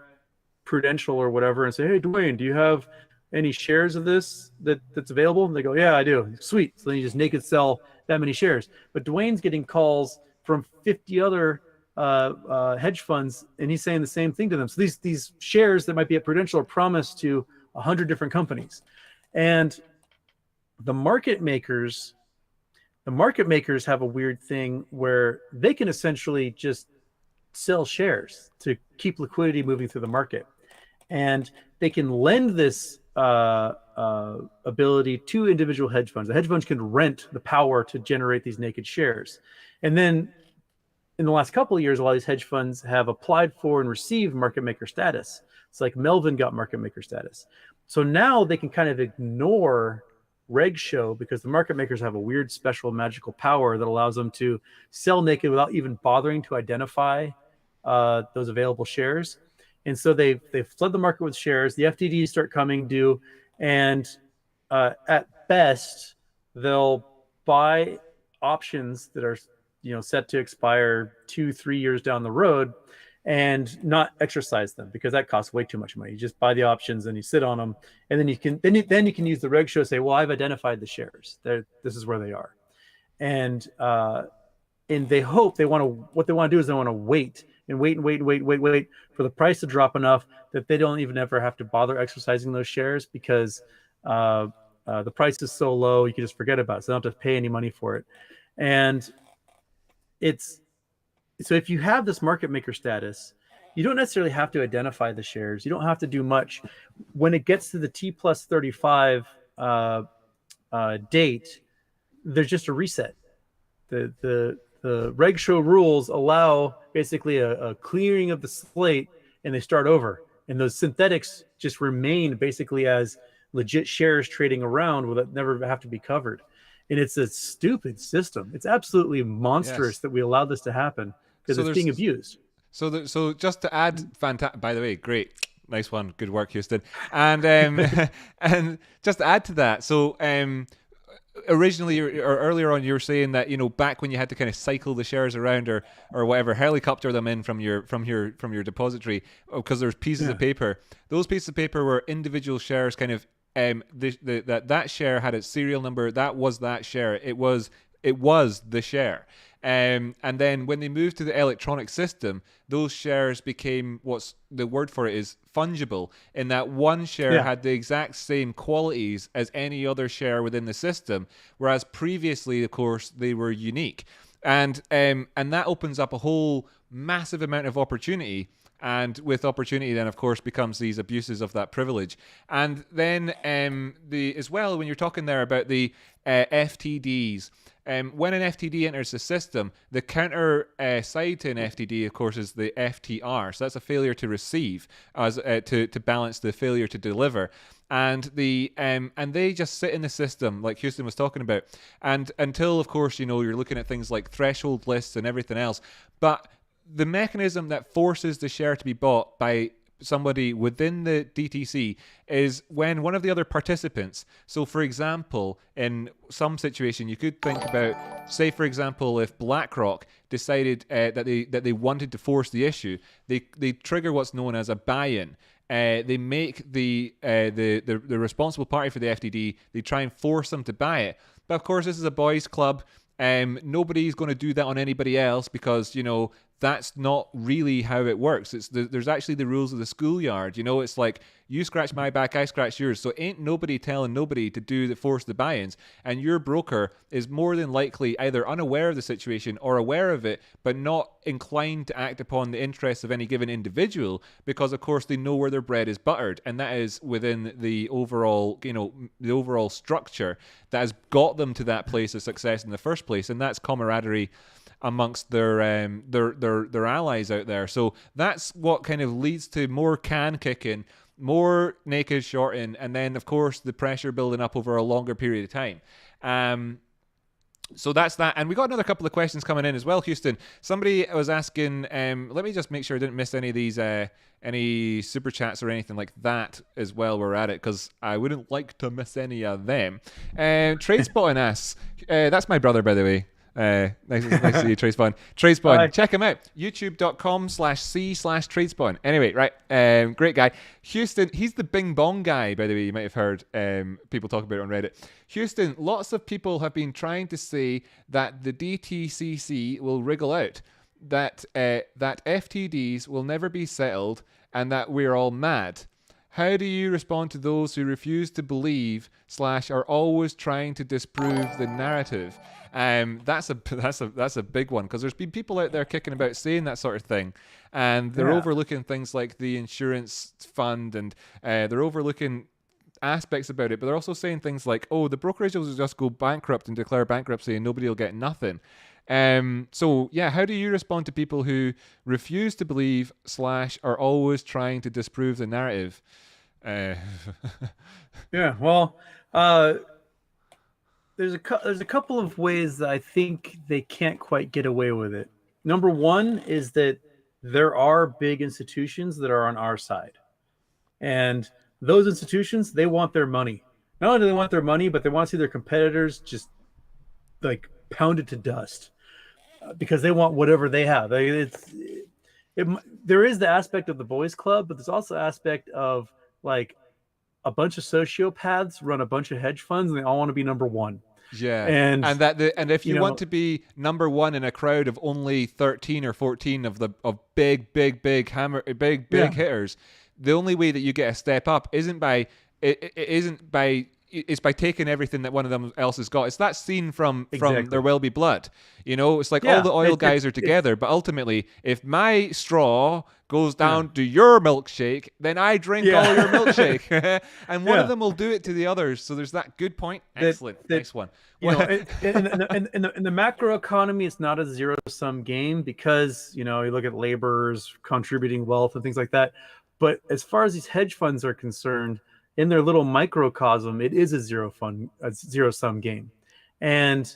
Prudential or whatever and say, "Hey Dwayne, do you have any shares of this that's available?" And they go, "Yeah, I do." Sweet. So then you just naked sell that many shares. But Dwayne's getting calls from 50 other hedge funds, and he's saying the same thing to them. So these shares that might be at Prudential are promised to 100 different companies. And the market makers have a weird thing where they can essentially just sell shares to keep liquidity moving through the market. And they can lend this ability to individual hedge funds. The hedge funds can rent the power to generate these naked shares. And then in the last couple of years, a lot of these hedge funds have applied for and received market maker status. It's like Melvin got market maker status. So now they can kind of ignore reg show because the market makers have a weird, special, magical power that allows them to sell naked without even bothering to identify those available shares. And so they've flood the market with shares. The FTDs start coming due, and at best, they'll buy options that are set to expire 2-3 years down the road and not exercise them because that costs way too much money. You just buy the options and you sit on them, and then you can use the reg show to say, "Well, I've identified the shares. This is where they are." And they hope what they want to do is they want to wait for the price to drop enough that they don't even ever have to bother exercising those shares because the price is so low you can just forget about it. So they don't have to pay any money for it. And so if you have this market maker status, you don't necessarily have to identify the shares. You don't have to do much. When it gets to the T+35 date, there's just a reset. The reg show rules allow basically a clearing of the slate, and they start over. And those synthetics just remain basically as legit shares trading around that never have to be covered. And it's a stupid system. It's absolutely monstrous that we allowed this to happen because it's being abused. So just to add, by the way, great, nice one, good work, Houston. And and just to add to that, so originally or earlier on, you were saying that back when you had to kind of cycle the shares around or whatever, helicopter them in from your depository because there's pieces of paper. Those pieces of paper were individual shares, kind of. That share had its serial number. That was that share. It was the share. And then when they moved to the electronic system, those shares became, what's the word for it is, fungible, in that one share had the exact same qualities as any other share within the system, whereas previously, of course, they were unique. And that opens up a whole massive amount of opportunity. And with opportunity, then of course becomes these abuses of that privilege. And then as well, when you're talking there about the FTDs, when an FTD enters the system, the counter side to an FTD, of course, is the FTR. So that's a failure to receive, as to balance the failure to deliver. And and they just sit in the system, like Houston was talking about, and until, of course, you're looking at things like threshold lists and everything else. But the mechanism that forces the share to be bought by somebody within the DTC is when one of the other participants. So, for example, in some situation, you could think about, say, for example, if BlackRock decided that they wanted to force the issue, they trigger what's known as a buy-in. They make the responsible party for the FTD. They try and force them to buy it. But of course, this is a boys' club. Nobody's going to do that on anybody else because, that's not really how it works. There's actually the rules of the schoolyard. It's like you scratch my back, I scratch yours. So ain't nobody telling nobody to force the buy-ins. And your broker is more than likely either unaware of the situation or aware of it, but not inclined to act upon the interests of any given individual because, of course, they know where their bread is buttered, and that is within the overall, the overall structure that has got them to that place of success in the first place, and that's camaraderie amongst their allies out there. So that's what kind of leads to more can kicking, more naked shorting, and then of course the pressure building up over a longer period of time. So that's that. And we got another couple of questions coming in as well, Houston. Somebody was asking, let me just make sure I didn't miss any of these, any super chats or anything like that as well. We're at it because I wouldn't like to miss any of them. TradeSpotting asks, that's my brother, by the way. Nice to see you, TradeSpawn. Check him out. youtube.com/c/TradeSpawn. Anyway, right. Great guy. Houston, he's the Bing Bong guy, by the way. You might have heard people talk about it on Reddit. Houston, lots of people have been trying to say that the DTCC will wriggle out, that FTDs will never be settled, and that we're all mad. How do you respond to those who refuse to believe / are always trying to disprove the narrative? That's a big one because there's been people out there kicking about saying that sort of thing, and they're overlooking things like the insurance fund, and they're overlooking aspects about it, but they're also saying things like, oh, the brokerages will just go bankrupt and declare bankruptcy and nobody will get nothing. So yeah, how do you respond to people who refuse to believe / are always trying to disprove the narrative? Yeah, well, there's a couple of ways that I think they can't quite get away with it. Number one is that there are big institutions that are on our side, and those institutions, they want their money. Not only do they want their money, but they want to see their competitors just like pounded to dust because they want whatever they have. There is the aspect of the boys club, but there's also aspect of like a bunch of sociopaths run a bunch of hedge funds and they all want to be number one. Yeah, and if you want to be number one in a crowd of only 13 or 14 of big hitters, the only way that you get a step up isn't by taking everything that one of them else has got. It's that scene from There Will Be Blood. It's like all the oil guys are together, but ultimately, if my straw goes down to your milkshake, then I drink all your milkshake. And one of them will do it to the others. So there's that good point. Excellent. Nice one. In the macro economy, it's not a zero-sum game because, you look at laborers contributing wealth and things like that. But as far as these hedge funds are concerned, in their little microcosm, it is a zero-sum game, and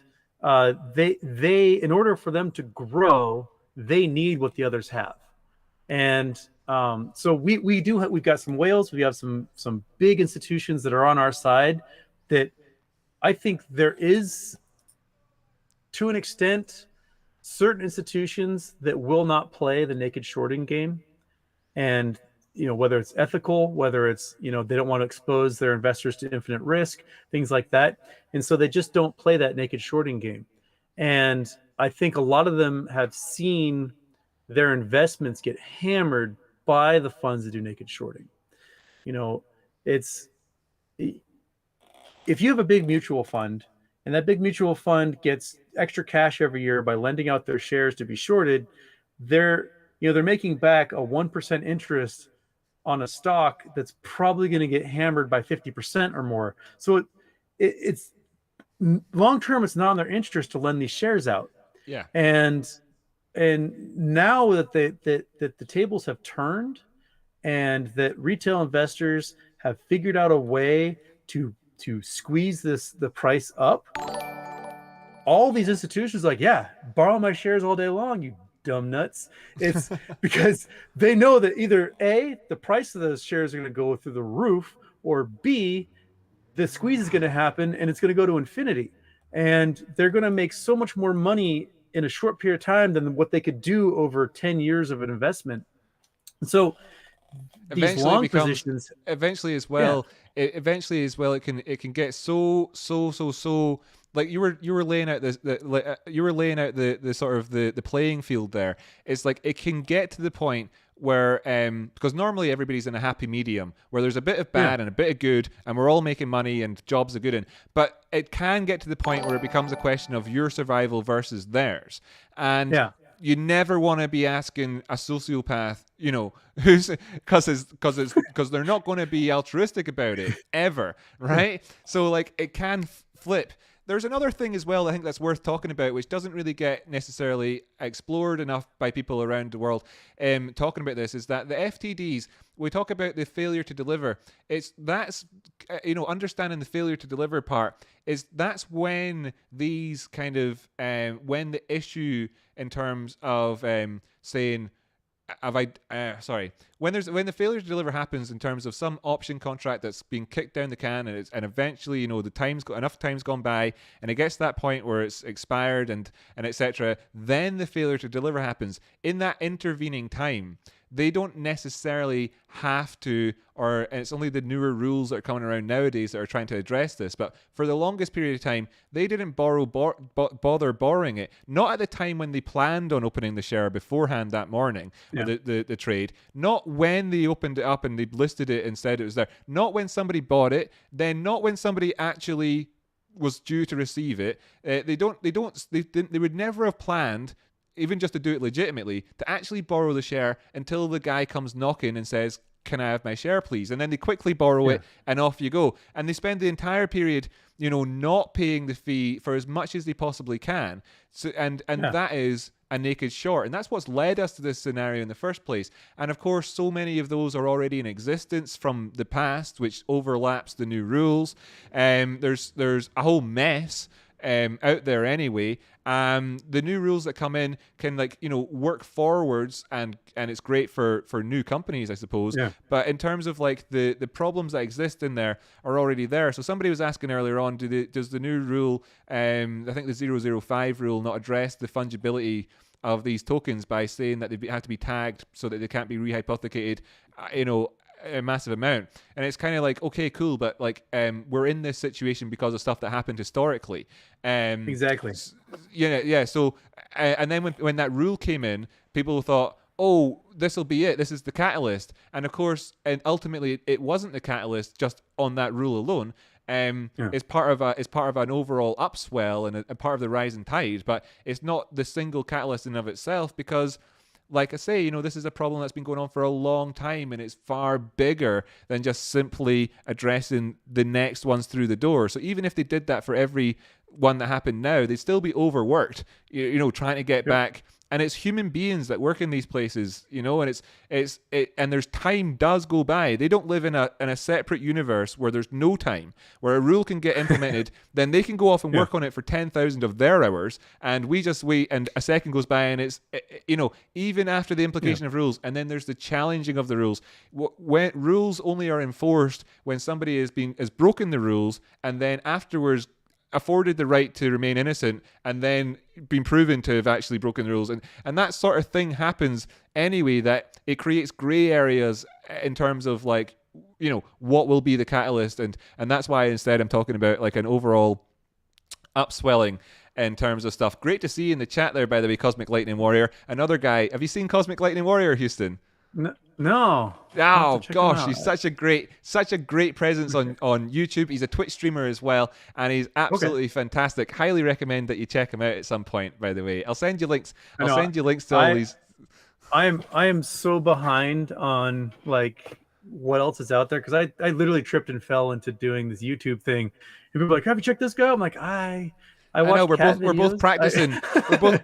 they in order for them to grow, they need what the others have, and so we've got some whales, we have some big institutions that are on our side. That I think there is, to an extent, certain institutions that will not play the naked shorting game, and whether it's ethical, whether it's, they don't want to expose their investors to infinite risk, things like that. And so they just don't play that naked shorting game. And I think a lot of them have seen their investments get hammered by the funds that do naked shorting. It's, if you have a big mutual fund and that big mutual fund gets extra cash every year by lending out their shares to be shorted, they're making back a 1% interest on a stock that's probably going to get hammered by 50% or more. So it's long term, it's not in their interest to lend these shares out. Yeah. And now that the tables have turned and that retail investors have figured out a way to squeeze the price up, all these institutions borrow my shares all day long, you dumb nuts. It's because they know that either A, the price of those shares are going to go through the roof, or B, the squeeze is going to happen and it's going to go to infinity. And they're going to make so much more money in a short period of time than what they could do over 10 years of an investment. And so these Eventually it long becomes positions, eventually as yeah, well eventually as well it can get so like you were laying out you were laying out the sort of the playing field there. It's like it can get to the point where because normally everybody's in a happy medium where there's a bit of yeah, bad and a bit of good and we're all making money and jobs are good in, but it can get to the point where it becomes a question of your survival versus theirs. And yeah, you never want to be asking a sociopath, you know, who's because they're not going to be altruistic about it ever, right? So like it can flip. There's another thing as well I think that's worth talking about, which doesn't really get necessarily explored enough by people around the world. Talking about this is that the FTDs, we talk about the failure to deliver. That's you know, understanding the failure to deliver part is that's when these kind of when the issue in terms of saying have I sorry, when the failure to deliver happens in terms of some option contract that's being kicked down the can and eventually, you know, enough time's gone by and it gets to that point where it's expired and etc., then the failure to deliver happens. In that intervening time, they don't necessarily have to, or and it's only the newer rules that are coming around nowadays that are trying to address this. But for the longest period of time, they didn't bother borrowing it. Not at the time when they planned on opening the share beforehand that morning, or yeah, the trade. Not when they opened it up and they listed it and said it was there. Not when somebody bought it. Then not when somebody actually was due to receive it. They would never have planned, even just to do it legitimately, to actually borrow the share until the guy comes knocking and says, "Can I have my share, please?" And then they quickly borrow yeah, it and off you go. And they spend the entire period, you know, not paying the fee for as much as they possibly can. So and yeah, that is a naked short. And that's what's led us to this scenario in the first place. And of course, so many of those are already in existence from the past, which overlaps the new rules. There's a whole mess out there anyway. The new rules that come in can, like, you know, work forwards and it's great for new companies, I suppose. yeah. But in terms of like the problems that exist in there are already there. So somebody was asking earlier on, does the new rule, I think the 005 rule, not address the fungibility of these tokens by saying that they have to be tagged so that they can't be rehypothecated, you know, a massive amount. And it's kind of like, okay, cool, but like we're in this situation because of stuff that happened historically. Exactly. Yeah. So and then when that rule came in, people thought, oh, this will be it, this is the catalyst. And of course, and ultimately it wasn't the catalyst just on that rule alone. Yeah, It's part of an overall upswell and a part of the rising tide, but it's not the single catalyst in of itself, because like I say, you know, this is a problem that's been going on for a long time and it's far bigger than just simply addressing the next ones through the door. So even if they did that for every one that happened now, they'd still be overworked, you know, trying to get yep, back. And it's human beings that work in these places, you know, and and there's time does go by. They don't live in a separate universe where there's no time, where a rule can get implemented, then they can go off and yeah, work on it for 10,000 of their hours, and we just wait, and a second goes by, and it's, you know, even after the yeah, implication of rules, and then there's the challenging of the rules. When rules only are enforced when somebody has broken the rules, and then afterwards afforded the right to remain innocent and then been proven to have actually broken the rules, and that sort of thing happens anyway, that it creates gray areas in terms of, like, you know, what will be the catalyst, and that's why instead I'm talking about like an overall upswelling in terms of stuff. Great to see you in the chat there, by the way, Cosmic Lightning Warrior. Another guy, have you seen Cosmic Lightning Warrior, Houston? no, no. I'll have to Oh check him gosh, out. he's such a great presence on YouTube. He's a Twitch streamer as well, and he's Okay, absolutely fantastic. Highly recommend that you check him out at some point, by the way. I'll send you links. I I'll know. send you links to all I these. I am so behind on like what else is out there, because I literally tripped and fell into doing this YouTube thing. And people are like, "Have you checked this guy?" I'm like, I I know watch cat we're both videos. practicing.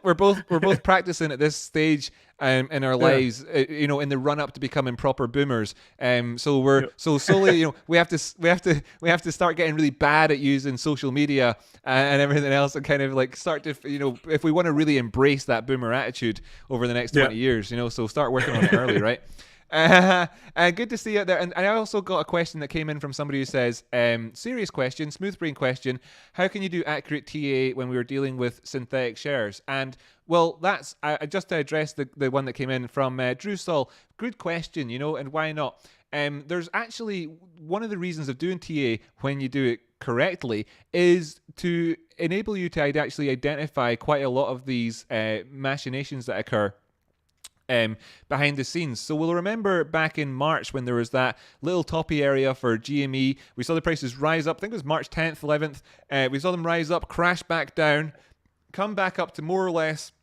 We're both practicing at this stage in our lives. In the run up to becoming proper boomers. So we're so slowly. We have to start getting really bad at using social media and everything else, and kind of like start to if we want to really embrace that boomer attitude over the next 20 years. So start working on it early, right? Good to see you out there. And I also got a question that came in from somebody who says, serious question, smooth brain question, how can you do accurate TA when we were dealing with synthetic shares? And well, that's just to address the one that came in from Drew Saul. Good question, and why not? There's actually one of the reasons of doing TA when you do it correctly is to enable you to actually identify quite a lot of these machinations that occur behind the scenes. So we'll remember back in March when there was that little toppy area for GME. We saw the prices rise up. I think it was March 10th, 11th. We saw them rise up, crash back down, come back up to more or less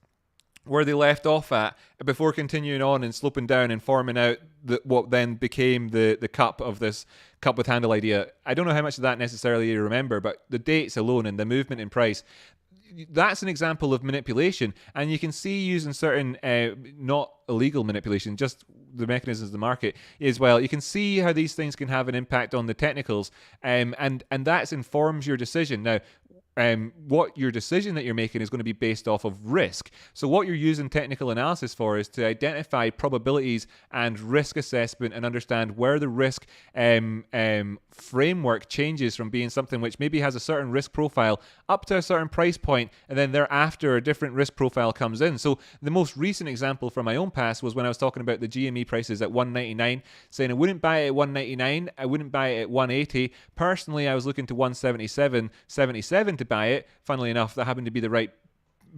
where they left off at before continuing on and sloping down and forming out what then became the cup of this cup with handle idea. I don't know how much of that necessarily you remember, but the dates alone and the movement in price, that's an example of manipulation, and you can see using certain not illegal manipulation, just the mechanisms of the market as well. You can see how these things can have an impact on the technicals, and that informs your decision. Now, what your decision that you're making is going to be based off of risk. So what you're using technical analysis for is to identify probabilities and risk assessment and understand where the risk framework changes from being something which maybe has a certain risk profile up to a certain price point, and then thereafter a different risk profile comes in. So the most recent example from my own past was when I was talking about the GME prices at $199, saying I wouldn't buy it at $199, I wouldn't buy it at $180. Personally, I was looking to $177.77 to buy it. Funnily enough, that happened to be the right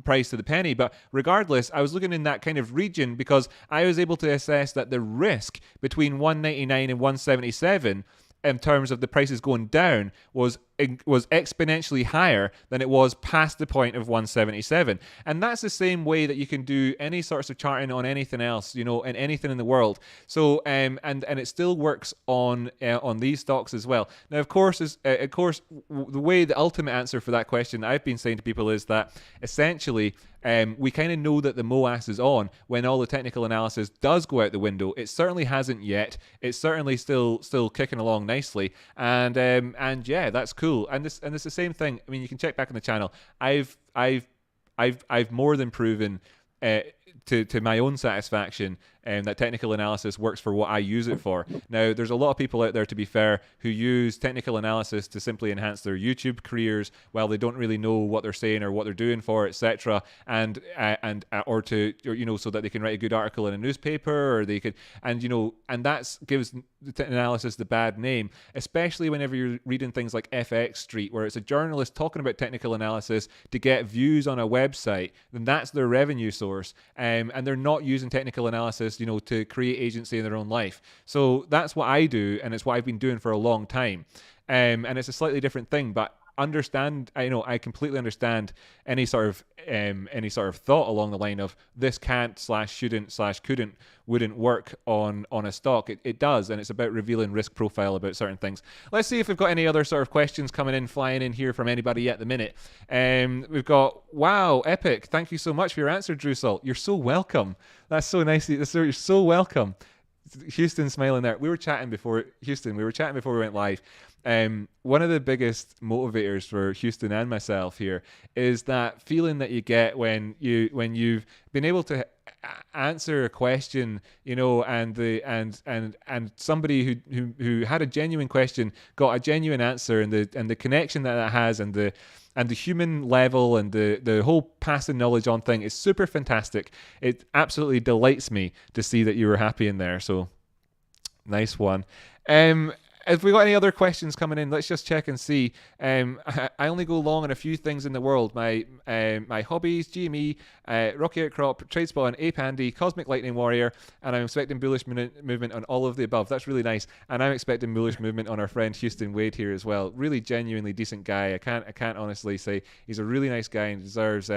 price to the penny, but regardless, I was looking in that kind of region because I was able to assess that the risk between $199 and $177 in terms of the prices going down was exponentially higher than it was past the point of 177. And that's the same way that you can do any sorts of charting on anything else, in anything in the world. So and it still works on these stocks as well. Now, of course, the way the ultimate answer for that question that I've been saying to people is that essentially we kind of know that the MOAS is on when all the technical analysis does go out the window. It certainly hasn't yet. It's certainly still kicking along nicely, and yeah, that's cool. And it's the same thing. I mean, you can check back on the channel. I've more than proven to my own satisfaction that technical analysis works for what I use it for. Now, there's a lot of people out there, to be fair, who use technical analysis to simply enhance their YouTube careers while they don't really know what they're saying or what they're doing for, etc. So that they can write a good article in a newspaper, or they could, and that gives the analysis the bad name, especially whenever you're reading things like FX Street, where it's a journalist talking about technical analysis to get views on a website. Then that's their revenue source, and they're not using technical analysis to create agency in their own life. So that's what I do, and it's what I've been doing for a long time. And it's a slightly different thing, but I completely understand any sort of thought along the line of this can't / shouldn't / couldn't wouldn't work on a stock. It does, and it's about revealing risk profile about certain things. Let's see if we've got any other sort of questions flying in here from anybody at the minute. We've got, wow, epic. Thank you so much for your answer, Drew Salt. You're so welcome. That's so nice. You're so welcome. Houston smiling there. We were chatting before we went live. One of the biggest motivators for Houston and myself here is that feeling that you get when you've been able to answer a question, and somebody who had a genuine question got a genuine answer, and the connection that has, and the human level, and the whole passing knowledge on thing is super fantastic. It absolutely delights me to see that you were happy in there. So nice one. If we got any other questions coming in, let's just check and see. I only go long on a few things in the world. My hobbies: GME, Rocky Outcrop, TradeSpot, and Ape Andy, Cosmic Lightning Warrior, and I'm expecting bullish movement on all of the above. That's really nice, and I'm expecting bullish movement on our friend Houston Wade here as well. Really genuinely decent guy. I can't honestly say he's a really nice guy and deserves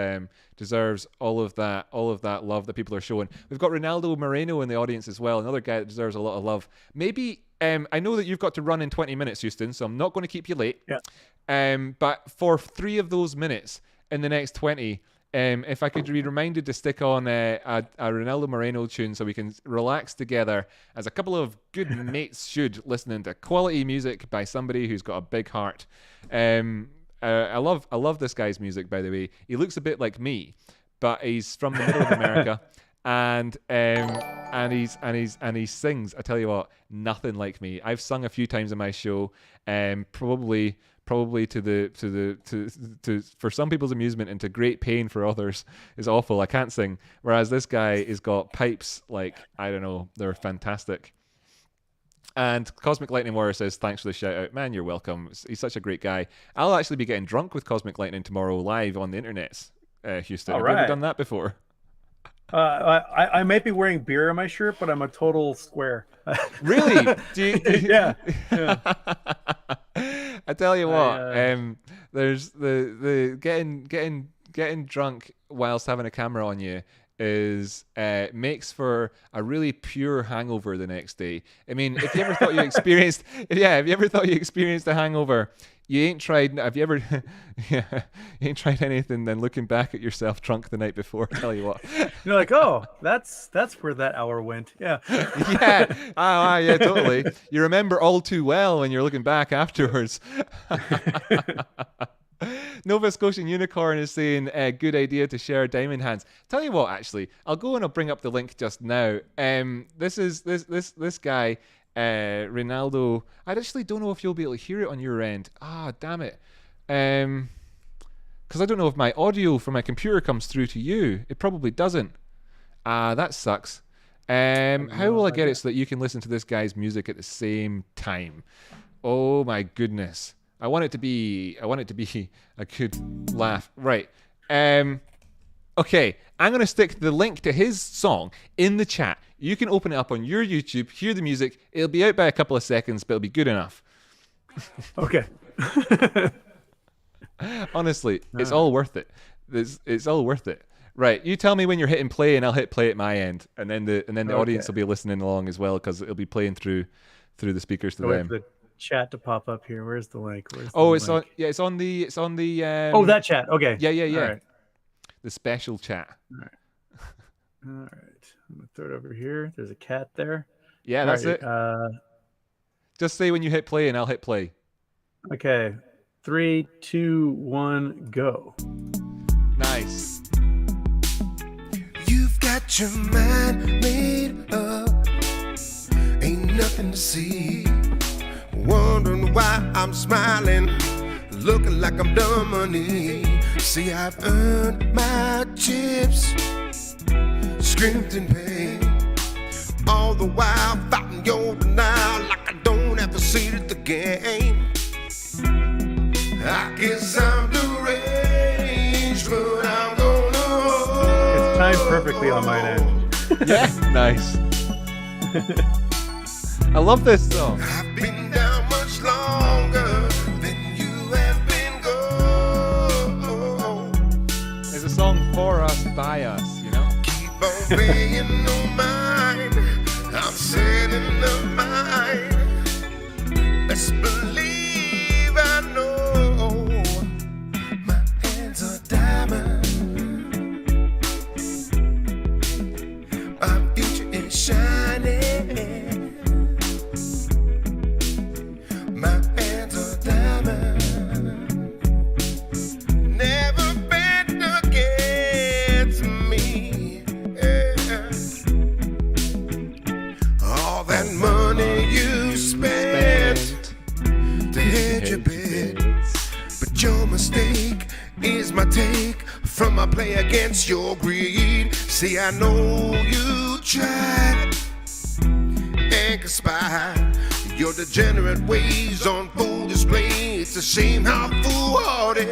all of that love that people are showing. We've got Ronaldo Moreno in the audience as well, another guy that deserves a lot of love. Maybe. I know that you've got to run in 20 minutes, Houston, so I'm not going to keep you late. Yeah. But for 3 of those minutes, in the next 20, if I could be reminded to stick on a Ronaldo Moreno tune so we can relax together as a couple of good mates should, listening to quality music by somebody who's got a big heart. I love this guy's music, by the way. He looks a bit like me, but he's from the middle of America, and he sings. I tell you what, nothing like me. I've sung a few times in my show, probably to for some people's amusement and to great pain for others. Is awful. I can't sing. Whereas this guy has got pipes like, I don't know, they're fantastic. And Cosmic Lightning Warrior says, thanks for the shout out. Man, you're welcome. He's such a great guy. I'll actually be getting drunk with Cosmic Lightning tomorrow live on the internet, Houston. Have you ever done that before? I might be wearing beer on my shirt, but I'm a total square. Really? Yeah. I tell you what, there's the getting drunk whilst having a camera on you is makes for a really pure hangover the next day. I mean, if you ever thought you experienced a hangover, you ain't tried. Have you ever? You ain't tried anything than looking back at yourself drunk the night before. I tell you what. You're like, oh, that's where that hour went. Yeah. Yeah. Yeah, totally. You remember all too well when you're looking back afterwards. Nova Scotian Unicorn is saying, good idea to share diamond hands. Tell you what, actually, I'll go and I'll bring up the link just now. This guy, Ronaldo. I actually don't know if you'll be able to hear it on your end. Damn it. Because I don't know if my audio from my computer comes through to you. It probably doesn't. That sucks. How will I get it so that you can listen to this guy's music at the same time? Oh my goodness. I want it to be a good laugh. Right. Okay. I'm going to stick the link to his song in the chat. You can open it up on your YouTube, hear the music. It'll be out by a couple of seconds, but it'll be good enough. Okay. Honestly, it's all worth it. It's all worth it. Right. You tell me when you're hitting play and I'll hit play at my end. And then the audience will be listening along as well because it'll be playing through the speakers to them. Chat to pop up here. Where's the link? It's on the that chat. Okay. Yeah. All right. The special chat. All right. I'm gonna throw it over here. There's a cat there. Yeah, that's it. Just say when you hit play and I'll hit play. Okay. 3, 2, 1, go. Nice. You've got your mind made up. Ain't nothing to see. Wondering why I'm smiling, looking like I'm dumb money. See, I've earned my chips, screamed in pain, all the while fighting your denial like I don't have a seat at the game. I guess I'm deranged, but I'm gonna hold. It's timed perfectly on my end. Yeah, nice. I love this song. I've been down much longer than you have been gone. It's a song for us, by us, you know? Keep on paying no mind. I'm setting the mind. Best believe I know my hands are diamond. My future is shining. Your mistake is my take from my play against your greed. See, I know you tried and conspired. Your degenerate ways on full display. It's a shame how foolhardy.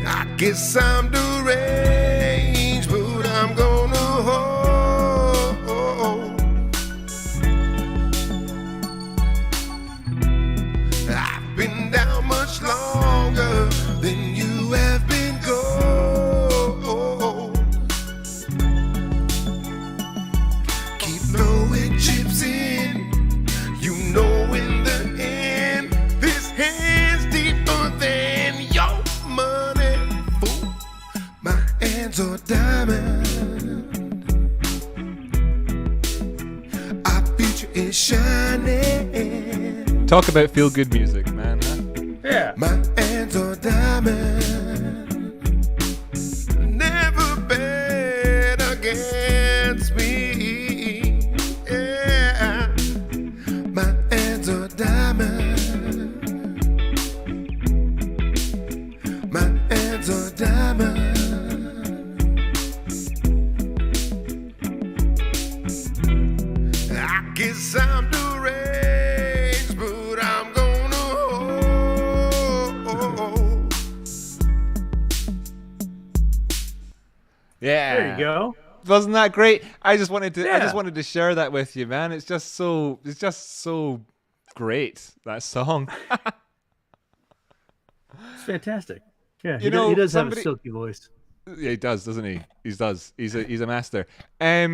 I guess I'm deranged, but I'm gonna hold. I've been down much longer than you have been gone. Keep throwing chips in. You know in the end, this hand's deeper than your money. shining. Talk about feel good music, man. Huh? Yeah. My hands are diamond. Never bet against me. Yeah. My hands are diamond. My hands are diamond. I guess I'm deranged, but I'm gonna hold. Yeah. There you go. Wasn't that great? I just wanted to Yeah. share that with you, man. It's just so great, that song. It's fantastic. Yeah, You know, he does have a somebody- silky voice. Yeah, he does, doesn't he? He's a master.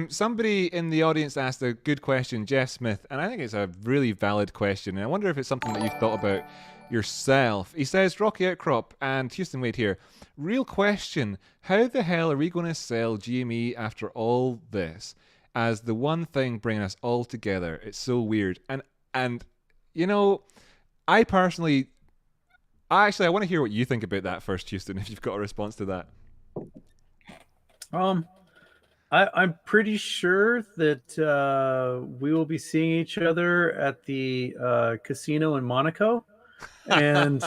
Somebody in the audience asked a good question, Jeff Smith, and I think it's a really valid question. And I wonder if it's something that you've thought about yourself. He says, Rocky Outcrop and Houston Wade here. Real question: how the hell are we going to sell GME after all this as the one thing bringing us all together? It's so weird. And you know, I personally, I want to hear what you think about that first, Houston. If you've got a response to that. I'm pretty sure that we will be seeing each other at the casino in Monaco, and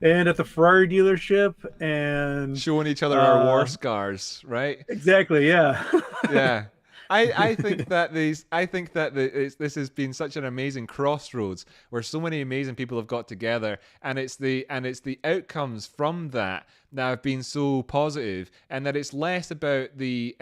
and at the Ferrari dealership, and Showing each other our war scars, right? exactly, yeah. Yeah. I think that this has been such an amazing crossroads where so many amazing people have got together, and it's the outcomes from that have been so positive, and that it's less about the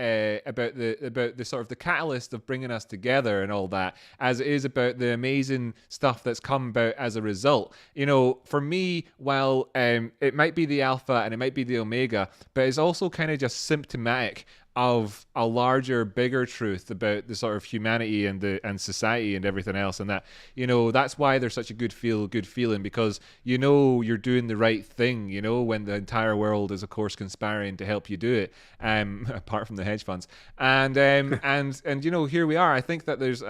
sort of the catalyst of bringing us together and all that, as it is about the amazing stuff that's come about as a result. You know, for me, while it might be the alpha and it might be the omega, but it's also kind of just symptomatic of a larger, bigger truth about the sort of humanity and society and everything else, and that, you know, that's why there's such a good feeling, because you know you're doing the right thing, you know, when the entire world is of course conspiring to help you do it, apart from the hedge funds, and you know, here we are. I think there's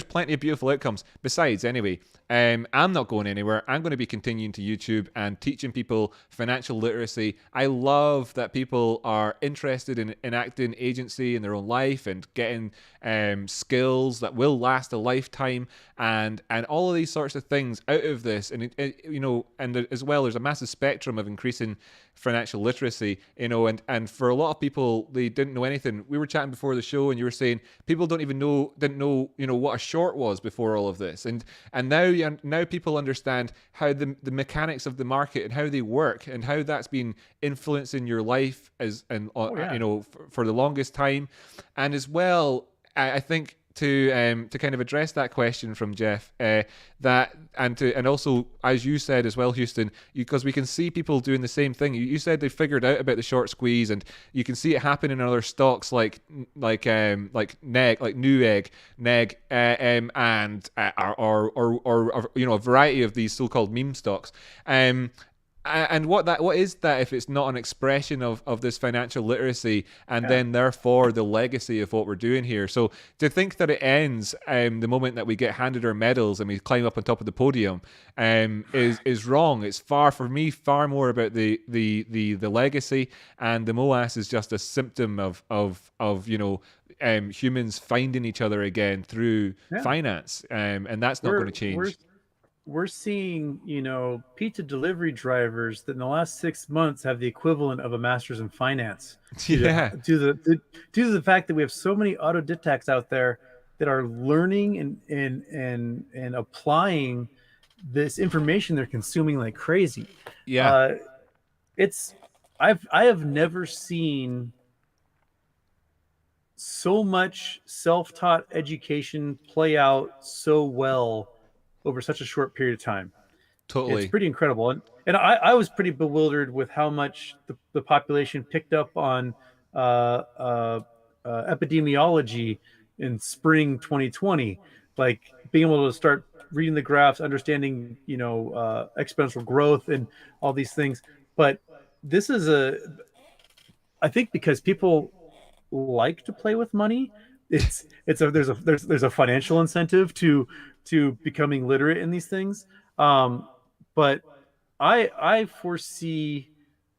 plenty of beautiful outcomes. Besides, anyway, I'm not going anywhere. I'm going to be continuing to YouTube and teaching people financial literacy. I love that people are interested in enacting agency in their own life and getting skills that will last a lifetime, and all of these sorts of things out of this. And you know, and as well, there's a massive spectrum of increasing financial literacy, you know, and for a lot of people, they didn't know anything. We were chatting before the show, and you were saying people didn't know, you know, what a short was before all of this, and now people understand how the mechanics of the market and how they work, and how that's been influencing your life you know, for the longest time. And as well, I think to kind of address that question from Jeff, and also, as you said as well, Houston, because we can see people doing the same thing. You said they figured out about the short squeeze, and you can see it happen in other stocks like Newegg, and or you know, a variety of these so-called meme stocks. And what is that if it's not an expression of this financial literacy, and then therefore the legacy of what we're doing here? So to think that it ends the moment that we get handed our medals and we climb up on top of the podium is wrong. It's far more about the legacy, and the MOAS is just a symptom of you know, humans finding each other again through finance, and that's not going to change. We're seeing, you know, pizza delivery drivers that in the last 6 months have the equivalent of a master's in finance. Yeah. Due to the fact that we have so many autodidacts out there that are learning and applying this information they're consuming like crazy. Yeah. I have never seen so much self-taught education play out so well over such a short period of time. Totally. It's pretty incredible. And I was pretty bewildered with how much the population picked up on epidemiology in spring 2020, like being able to start reading the graphs, understanding, you know, exponential growth and all these things. But this is I think because people like to play with money, there's a financial incentive to becoming literate in these things. But I foresee,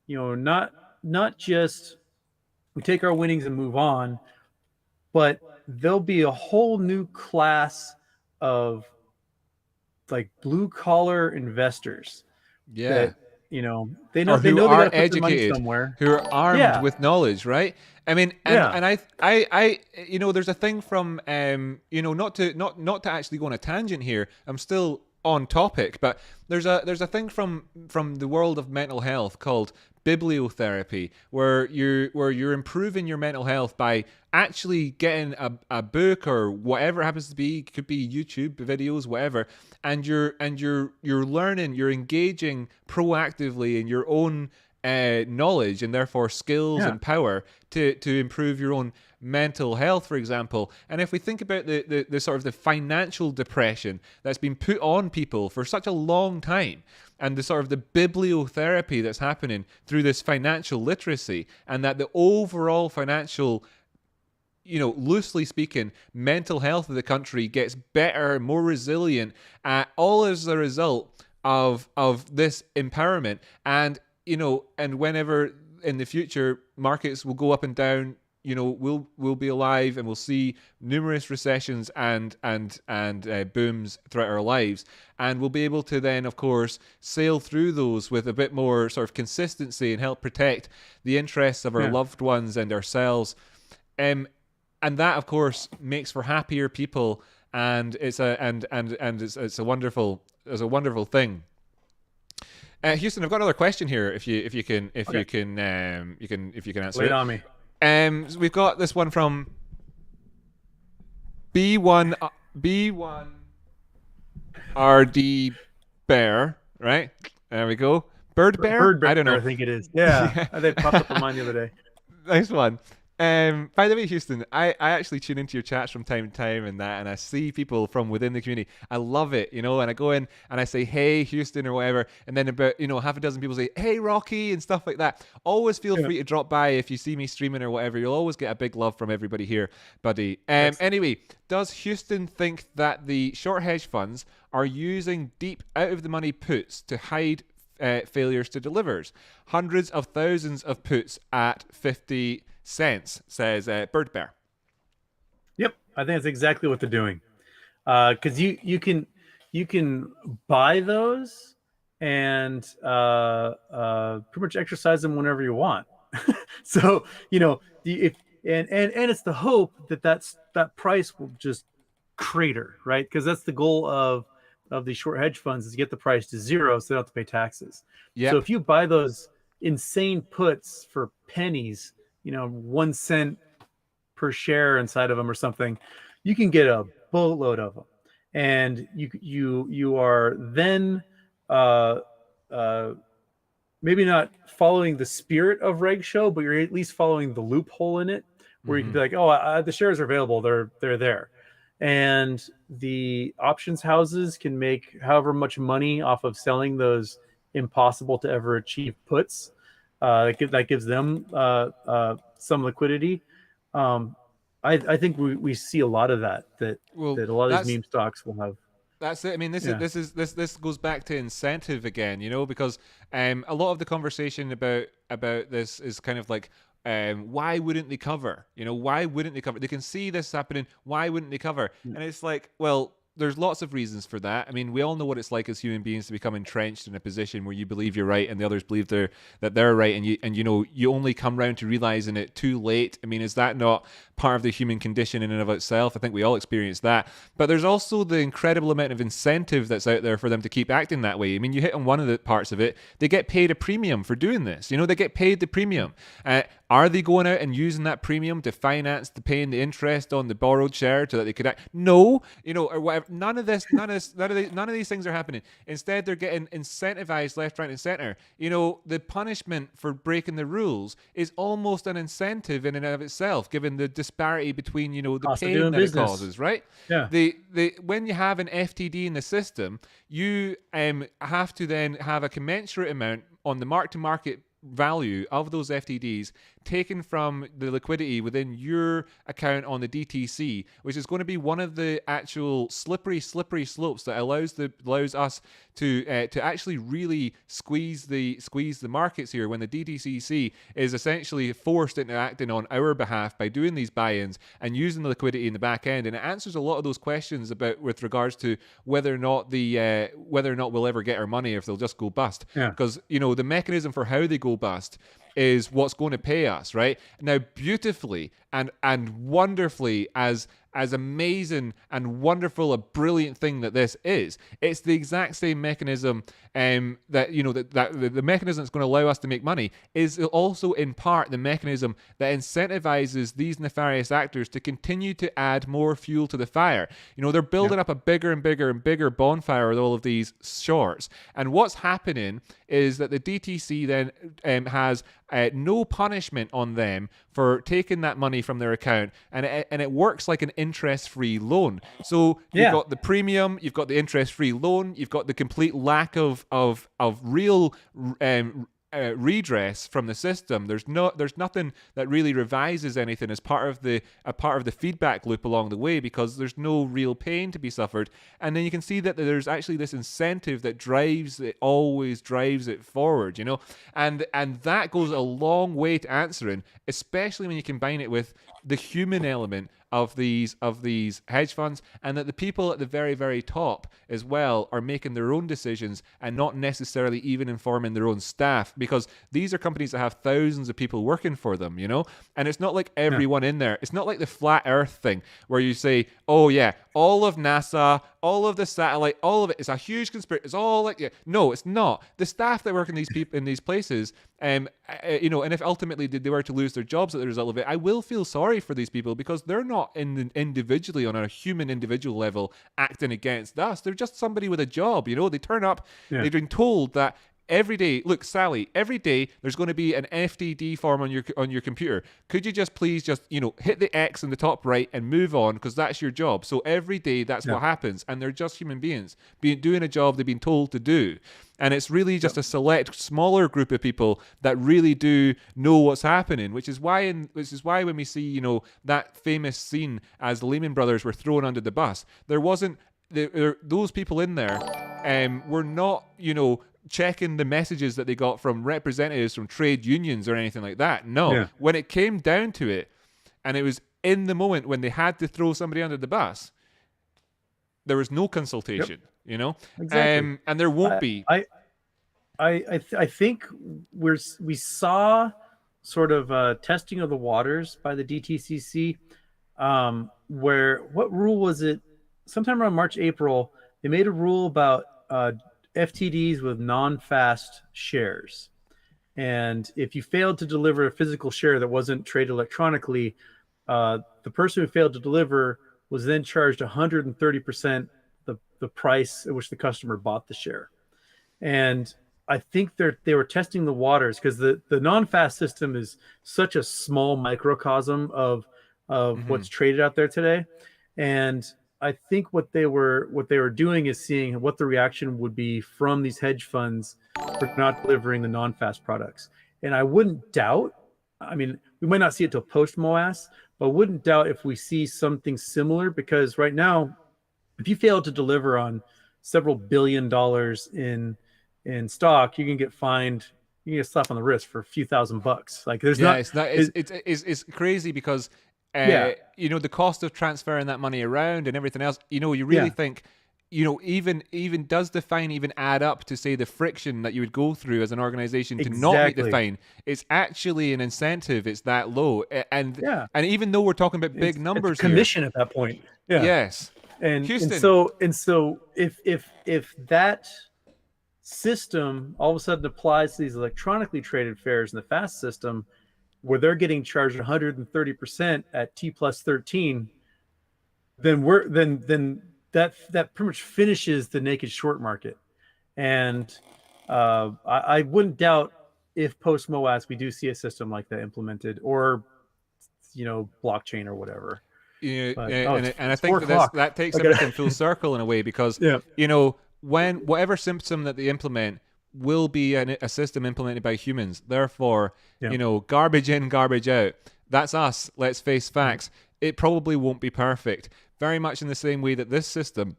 not just we take our winnings and move on, but there'll be a whole new class of like blue collar investors Yeah. that they know Or they who know they got are to put their money educated, somewhere. who are armed Yeah, with knowledge, right? I mean, yeah, and there's a thing from, not to actually go on a tangent here. I'm still on topic, but there's a thing from the world of mental health called bibliotherapy, where you're improving your mental health by actually getting a book or whatever it happens to be. It could be YouTube videos, whatever, and you're learning, you're engaging proactively in your own knowledge and therefore skills yeah, and power to improve your own mental health, for example. And if we think about the sort of the financial depression that's been put on people for such a long time, and the sort of the bibliotherapy that's happening through this financial literacy, and that the overall financial, loosely speaking, mental health of the country gets better, more resilient, all as a result of this empowerment. And and whenever in the future markets will go up and down, we'll be alive and we'll see numerous recessions and booms throughout our lives, and we'll be able to then, of course, sail through those with a bit more sort of consistency and help protect the interests of our yeah. loved ones and ourselves. And that, of course, makes for happier people, and it's a wonderful thing. Houston, I've got another question here. If you can answer Lay it it. on me. So we've got this one from B1 RD Bear, right? There we go. Bird Bear? Bird bear, I don't know. I think it is. Yeah, they popped up on mine the other day. Nice one. By the way, Houston, I actually tune into your chats from time to time and I see people from within the community. I love it, and I go in and I say, hey, Houston, or whatever, and then about, half a dozen people say, hey, Rocky, and stuff like that. Always feel free to drop by if you see me streaming or whatever. You'll always get a big love from everybody here, buddy. Anyway, does Houston think that the short hedge funds are using deep out of the money puts to hide failures to delivers? Hundreds of thousands of puts at 50 cents, says Bird Bear. Yep, I think that's exactly what they're doing. Because you can buy those and pretty much exercise them whenever you want. So if it's the hope that price will just crater, right? Because that's the goal of these short hedge funds, is to get the price to zero so they don't have to pay taxes. Yep. So if you buy those insane puts for pennies, 1 cent per share inside of them or something, you can get a boatload of them, and you are then maybe not following the spirit of Reg Show, but you're at least following the loophole in it, where you can be like, oh, the shares are available, they're there. And the options houses can make however much money off of selling those impossible to ever achieve puts. That gives them some liquidity. I think we see a lot of that a lot of these meme stocks will have. That's it. I mean, this goes back to incentive again, because a lot of the conversation about this is kind of like, why wouldn't they cover? Why wouldn't they cover? They can see this happening. Why wouldn't they cover? And it's like, well, there's lots of reasons for that. I mean, we all know what it's like as human beings to become entrenched in a position where you believe you're right and the others believe that they're right, and you only come round to realizing it too late. I mean, is that not part of the human condition in and of itself? I think we all experience that. But there's also the incredible amount of incentive that's out there for them to keep acting that way. I mean, you hit on one of the parts of it. They get paid a premium for doing this. They get paid the premium. Are they going out and using that premium to finance paying the interest on the borrowed share so that they could no, or whatever? None of these things are happening. Instead, they're getting incentivized left, right, and center. The punishment for breaking the rules is almost an incentive in and of itself, given the disparity between the pain that it causes, right? Yeah. When you have an FTD in the system, you have to then have a commensurate amount on the mark-to-market value of those FTDs taken from the liquidity within your account on the DTC, which is going to be one of the actual slippery slopes that allows us to actually really squeeze the markets here, when the DTCC is essentially forced into acting on our behalf by doing these buy-ins and using the liquidity in the back end. And it answers a lot of those questions about with regards to whether or not we'll ever get our money, if they'll just go bust. Because the mechanism for how they go bust is what's going to pay us, right? Now, beautifully and wonderfully, as amazing and wonderful a brilliant thing that this is, it's the exact same mechanism that the mechanism that's going to allow us to make money is also in part the mechanism that incentivizes these nefarious actors to continue to add more fuel to the fire. They're building up a bigger and bigger and bigger bonfire with all of these shorts, and what's happening is that the DTC then has no punishment on them for taking that money from their account, and it works like an interest-free loan. So you've got the premium, you've got the interest-free loan, you've got the complete lack of real redress from the system. There's nothing that really revises anything as part of the feedback loop along the way, because there's no real pain to be suffered. And then you can see that there's actually this incentive that always drives it forward, and that goes a long way to answering, especially when you combine it with the human element of these hedge funds, and that the people at the very, very top as well are making their own decisions and not necessarily even informing their own staff, because these are companies that have thousands of people working for them, and it's not like everyone in there. It's not like the flat earth thing where you say, oh yeah, all of NASA, all of the satellite, all of it is a huge conspiracy. It's all like, no, it's not. The staff that work in these places, and if ultimately they were to lose their jobs as a result of it, I will feel sorry for these people, because they're not individually on a human individual level acting against us. They're just somebody with a job. They turn up. They've been told that every day, look, Sally, every day there's going to be an FTD form on your computer. Could you please hit the X in the top right and move on, because that's your job. So every day that's what happens, and they're just human beings doing a job they've been told to do. And it's really just a select, smaller group of people that really do know what's happening, which is why when we see, that famous scene as the Lehman Brothers were thrown under the bus, those people in there were not, checking the messages that they got from representatives from trade unions or anything like that. No, when it came down to it, and it was in the moment when they had to throw somebody under the bus, there was no consultation. Exactly. And there won't be. I think we saw sort of testing of the waters by the DTCC, where, what rule was it? Sometime around March, April, they made a rule about FTDs with non-fast shares. And if you failed to deliver a physical share that wasn't traded electronically, the person who failed to deliver was then charged 130% the price at which the customer bought the share. And I think they were testing the waters, because the non-fast system is such a small microcosm of what's traded out there today. And I think what they were doing is seeing what the reaction would be from these hedge funds for not delivering the non-fast products. And I wouldn't doubt, we might not see it till post MOAS, but wouldn't doubt if we see something similar, because right now, if you fail to deliver on several $billion in stock, you can get fined. You get a slap on the wrist for a few $1,000s. Like it's crazy, because the cost of transferring that money around and everything else. You really think, even does the fine even add up to, say, the friction that you would go through as an organization to not meet the fine? It's actually an incentive. It's that low, and even though we're talking about big numbers, it's commission at that point. Yeah. Yes. And so if that system all of a sudden applies to these electronically traded fares in the fast system, where they're getting charged 130% at T+13, then that pretty much finishes the naked short market. And I wouldn't doubt if post MOAS we do see a system like that implemented, or blockchain or whatever. And I think that takes everything full circle in a way, because when whatever system that they implement, will be a system implemented by humans. Therefore, Yeah. you know, garbage in, garbage out. That's us. Let's face facts. It probably won't be perfect. Very much in the same way that this system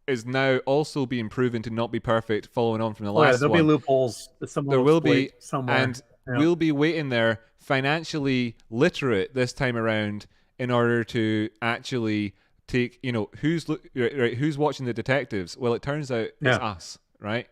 is now also being proven to not be perfect, following on from the last there'll one. be loopholes that someone There will be, somewhere. and we'll be waiting there, financially literate this time around, in order to actually take, you know, who's watching the detectives. Well, it turns out it's us, right?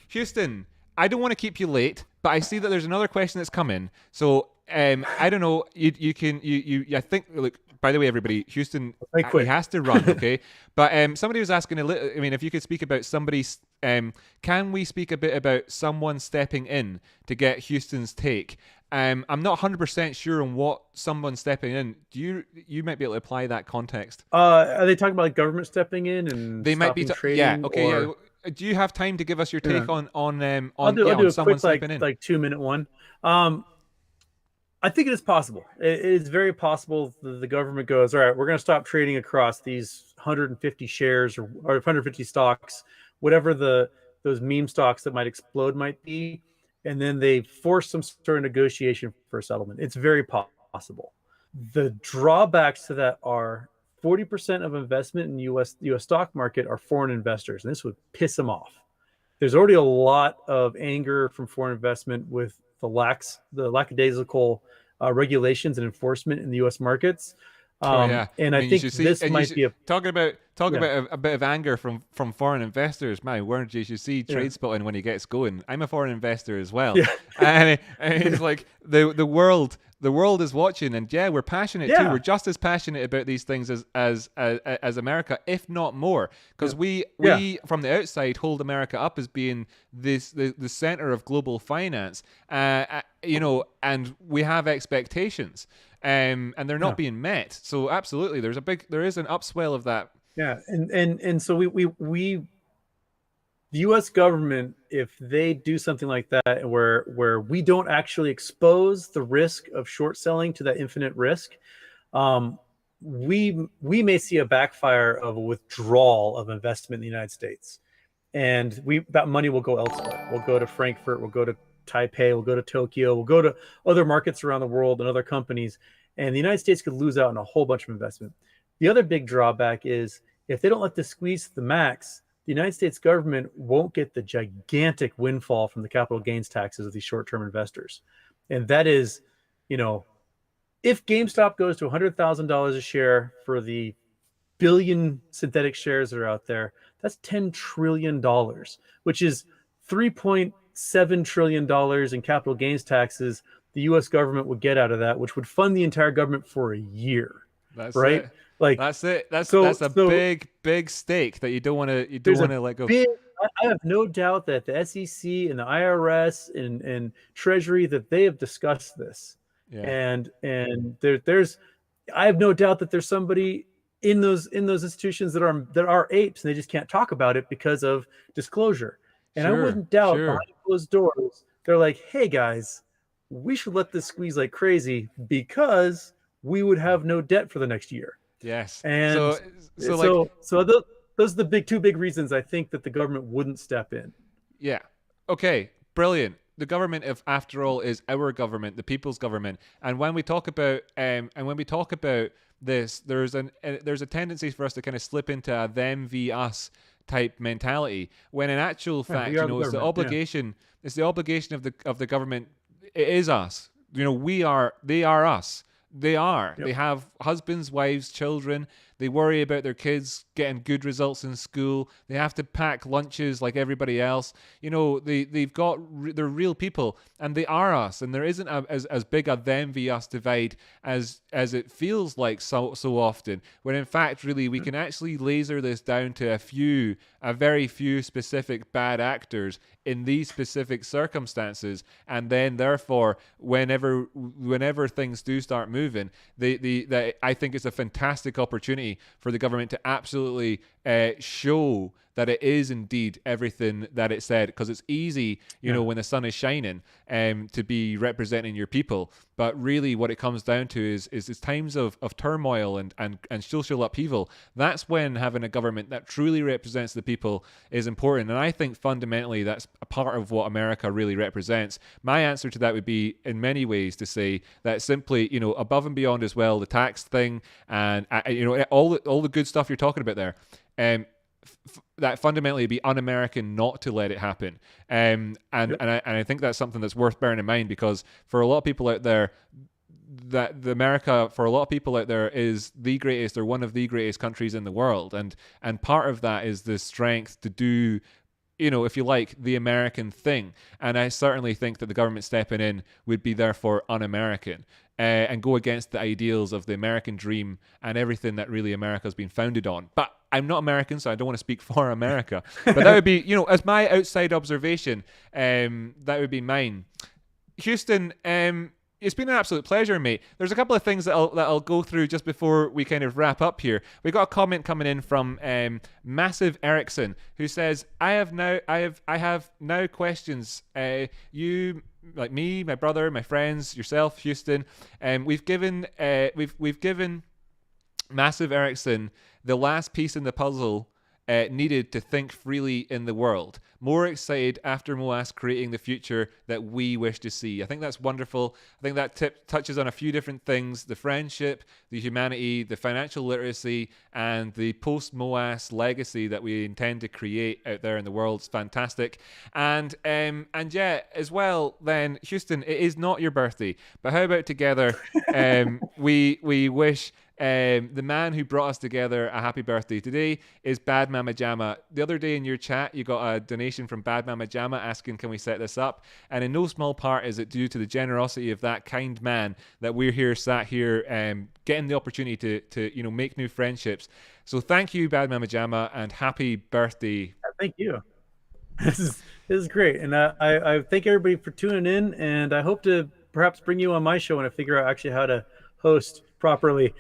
Houston, I don't want to keep you late, but I see that there's another question that's come in. So I don't know. I think. Look, by the way, everybody, Houston, he has to run, okay? But somebody was asking if you could speak about somebody's. Can we speak a bit about someone stepping in to get Houston's take? I'm not 100% sure on what someone stepping in. You might be able to apply that context? Are they talking about like government stepping in and they might be trading? Yeah. Okay. Yeah. Do you have time to give us your take on I'll do a someone quick stepping in? like 2-minute one. I think it is possible. It is very possible the government goes, all right, we're going to stop trading across these 150 shares or 150 stocks, whatever those meme stocks that might explode might be, and then they force some sort of negotiation for a settlement. It's very possible. The drawbacks to that are 40% of investment in U.S. stock market are foreign investors, and this would piss them off. There's already a lot of anger from foreign investment with the lackadaisical regulations and enforcement in the U.S. markets. And I think this might be talking about a bit of anger from foreign investors. My word, you should see Trade Spotting when he gets going. I'm a foreign investor as well, and it's like the world is watching, and we're passionate too. We're just as passionate about these things as America, if not more, because we from the outside hold America up as being the center of global finance, and we have expectations. And they're not being met. So absolutely, there is an upswell of that. Yeah, and so we the U.S. government, if they do something like that, where we don't actually expose the risk of short selling to that infinite risk, we may see a backfire of a withdrawal of investment in the United States, and that money will go elsewhere. We'll go to Frankfurt. We'll go to Taipei, we'll go to Tokyo, we'll go to other markets around the world and other companies, and the United States could lose out on a whole bunch of investment. The other big drawback is if they don't let this squeeze to the max, the United States government won't get the gigantic windfall from the capital gains taxes of these short-term investors. And that is, if GameStop goes to $100,000 a share for the billion synthetic shares that are out there, that's $10 trillion, which is $3.7 trillion in capital gains taxes the U.S. government would get out of that, which would fund the entire government for a year. That's right. It. Like that's it. That's a big stake that you don't want to let go. I have no doubt that the SEC and the IRS and Treasury that they have discussed this, and there's I have no doubt that there's somebody in those institutions that are apes and they just can't talk about it because of disclosure. And I wouldn't doubt behind closed doors, they're like, hey guys, we should let this squeeze like crazy because we would have no debt for the next year. Yes. And those are the two big reasons I think that the government wouldn't step in. Yeah. Okay. Brilliant. The government, after all, is our government, the people's government. And when we talk about this, there's a tendency for us to kind of slip into a them v us type mentality, when in actual fact, it's the obligation. Yeah. It's the obligation of the government. It is us. They are us. They are. Yep. They have husbands, wives, children. They worry about their kids getting good results in school. They have to pack lunches like everybody else. They're real people, and they are us. And there isn't as big a them v us divide as it feels like so often. When in fact, really, we can actually laser this down to a very few specific bad actors in these specific circumstances, and then therefore, whenever things do start moving, I think it's a fantastic opportunity for the government to absolutely show that it is indeed everything that it said, because it's easy, you know, when the sun is shining, to be representing your people. But really what it comes down to is times of turmoil and social upheaval. That's when having a government that truly represents the people is important. And I think fundamentally that's a part of what America really represents. My answer to that would be, in many ways, to say that simply, you know, above and beyond as well, the tax thing and, you know, all the good stuff you're talking about there, that fundamentally it'd be un-American not to let it happen. And I think that's something that's worth bearing in mind, because for a lot of people out there, that the America, for a lot of people out there, is the greatest or one of the greatest countries in the world. And part of that is the strength to do, you know, if you like, the American thing. And I certainly think that the government stepping in would be therefore un-American, and go against the ideals of the American dream and everything that really America has been founded on. But I'm not American, so I don't want to speak for America. But that would be, you know, as my outside observation, that would be mine. Houston, it's been an absolute pleasure, mate. There's a couple of things that I'll go through just before we kind of wrap up here. We got a comment coming in from Massive Erickson, who says, I have now questions. You, like me, my brother, my friends, yourself, Houston, we've given Massive Erickson the last piece in the puzzle needed to think freely in the world. More excited after MOAS creating the future that we wish to see. I think that's wonderful. I think that tip touches on a few different things: the friendship, the humanity, the financial literacy, and the post-MOAS legacy that we intend to create out there in the world. It's fantastic. And yeah, as well, then, Houston, it is not your birthday, but how about together we wish the man who brought us together a happy birthday. Today is Bad Mama Jama. The other day in your chat, you got a donation from Bad Mama Jama asking, can we set this up? And in no small part is it due to the generosity of that kind man that we're here, sat here, getting the opportunity to you know, make new friendships. So thank you, Bad Mama Jama, and happy birthday. Thank you. This is great. And I thank everybody for tuning in, and I hope to perhaps bring you on my show when I figure out actually how to host properly.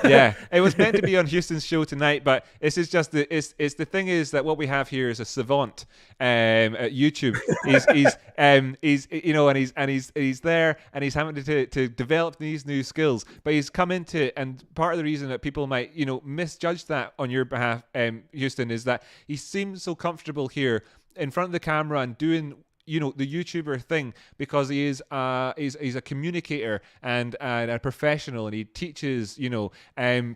Yeah, it was meant to be on Houston's show tonight, but this is just it's the thing is that what we have here is a savant at YouTube. He's you know, and he's there, and he's having to develop these new skills, but he's come into it. And part of the reason that people might, you know, misjudge that on your behalf, Houston, is that he seems so comfortable here in front of the camera and doing, you know, the YouTuber thing, because he is he's a communicator and a professional, and he teaches, you know,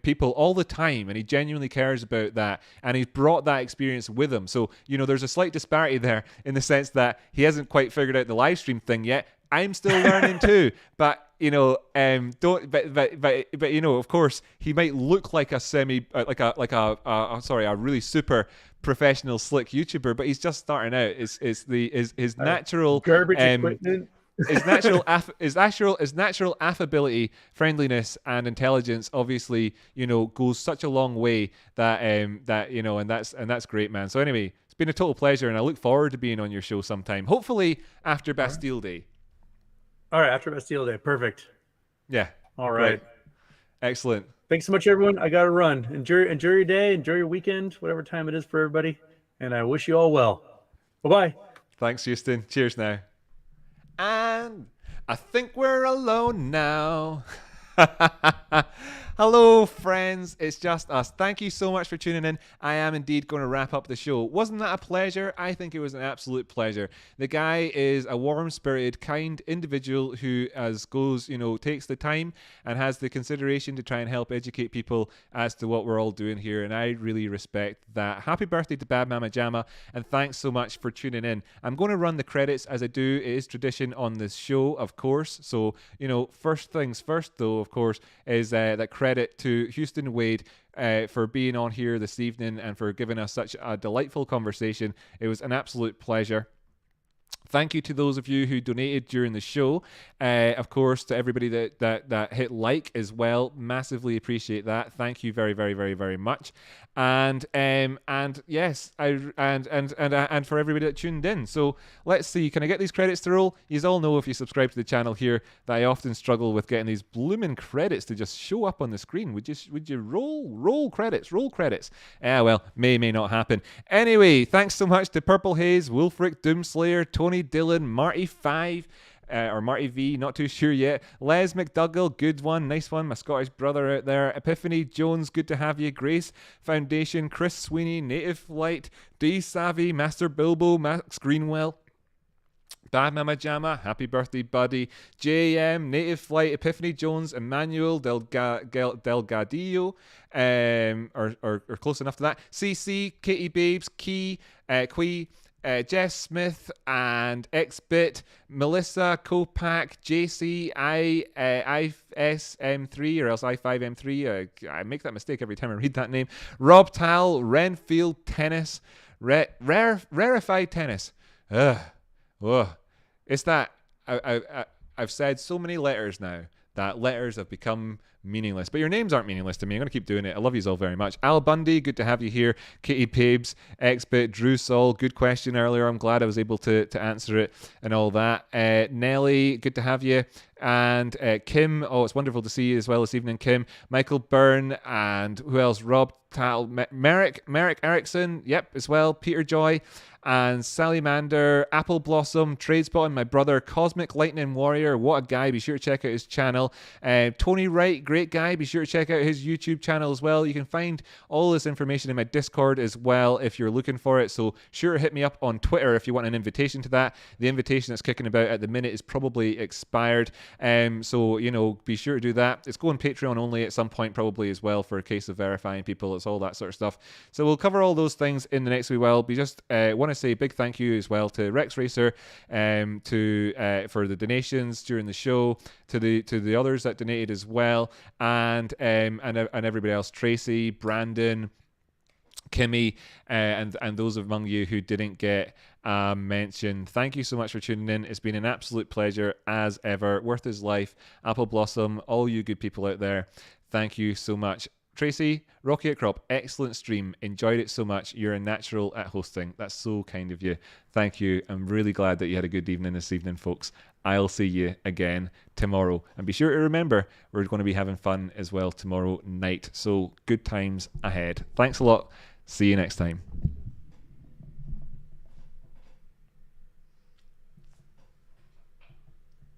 people all the time, and he genuinely cares about that, and he's brought that experience with him. So, you know, there's a slight disparity there in the sense that he hasn't quite figured out the live stream thing yet. I'm still learning too, but you know, but you know, of course, he might look like a a really super professional slick YouTuber, but he's just starting out. His natural garbage equipment. His natural affability, friendliness, and intelligence, obviously, you know, goes such a long way that you know, and that's great, man. So anyway, it's been a total pleasure, and I look forward to being on your show sometime. Hopefully after Bastille Day. All right, after Bastille Day, perfect. Yeah. All right. Great. Excellent. Thanks so much, everyone. I got to run. Enjoy your day. Enjoy your weekend, whatever time it is for everybody. And I wish you all well. Bye-bye. Thanks, Houston. Cheers now. And I think we're alone now. Hello, friends. It's just us. Thank you so much for tuning in. I am indeed going to wrap up the show. Wasn't that a pleasure? I think it was an absolute pleasure. The guy is a warm-spirited, kind individual who, as goes, you know, takes the time and has the consideration to try and help educate people as to what we're all doing here, and I really respect that. Happy birthday to Bad Mama Jama, and thanks so much for tuning in. I'm going to run the credits as I do. It is tradition on this show, of course. So, you know, first things first, though, of course, is that credit to Houston Wade for being on here this evening and for giving us such a delightful conversation. It was an absolute pleasure. Thank you to those of you who donated during the show. Of course, to everybody that hit like as well. Massively appreciate that. Thank you very, very, very, very much. And yes, and for everybody that tuned in. So let's see. Can I get these credits to roll? You all know if you subscribe to the channel here that I often struggle with getting these blooming credits to just show up on the screen. Would you roll credits? Roll credits. Well, may not happen. Anyway, thanks so much to Purple Haze, Wolfric, Doomslayer, Tony Dillon, Marty5, or Marty V, not too sure yet. Les McDougall, good one, nice one. My Scottish brother out there. Epiphany Jones, good to have you. Grace Foundation, Chris Sweeney, Native Light, D Savvy, Master Bilbo, Max Greenwell. Bad Mama Jama, happy birthday, buddy. JM, Native Flight, Epiphany Jones, Emmanuel Delgadillo, or close enough to that. CC, Katie Babes, Key, Quee, Jess Smith and XBit, Melissa, Kopak, JC, ISM3 or else I5M3. I make that mistake every time I read that name. Rob Tal, Renfield Tennis, Rarefied Tennis. It's that I've said so many letters now that letters have become meaningless. But your names aren't meaningless to me. I'm going to keep doing it. I love you all very much. Al Bundy, good to have you here. Katie Pabes, XBit, Drew Saul, good question earlier. I'm glad I was able to answer it and all that. Nelly, good to have you. And Kim, it's wonderful to see you as well this evening, Kim. Michael Byrne, and who else? Rob Tal, Merrick Erickson, yep, as well. Peter Joy, and Sally Mander, Apple Blossom, Tradespot, and my brother, Cosmic Lightning Warrior. What a guy. Be sure to check out his channel. Tony Wright, great guy. Be sure to check out his YouTube channel as well. You can find all this information in my Discord as well if you're looking for it. So sure to hit me up on Twitter if you want an invitation to that. The invitation that's kicking about at the minute is probably expired. So, be sure to do that. It's going Patreon only at some point probably as well for a case of verifying people. It's all that sort of stuff. So we'll cover all those things in the next wee while. Want to say a big thank you as well to Rex Racer for the donations during the show, to the others that donated as well, and everybody else, Tracy, Brandon, Kimmy, and those among you who didn't get mentioned. Thank you so much for tuning in. It's been an absolute pleasure as ever. Worth his life, Apple Blossom, all you good people out there. Thank you so much. Tracy, Rocky Outcrop, excellent stream. Enjoyed it so much. You're a natural at hosting. That's so kind of you. Thank you. I'm really glad that you had a good evening this evening, folks. I'll see you again tomorrow. And be sure to remember, we're going to be having fun as well tomorrow night. So good times ahead. Thanks a lot. See you next time.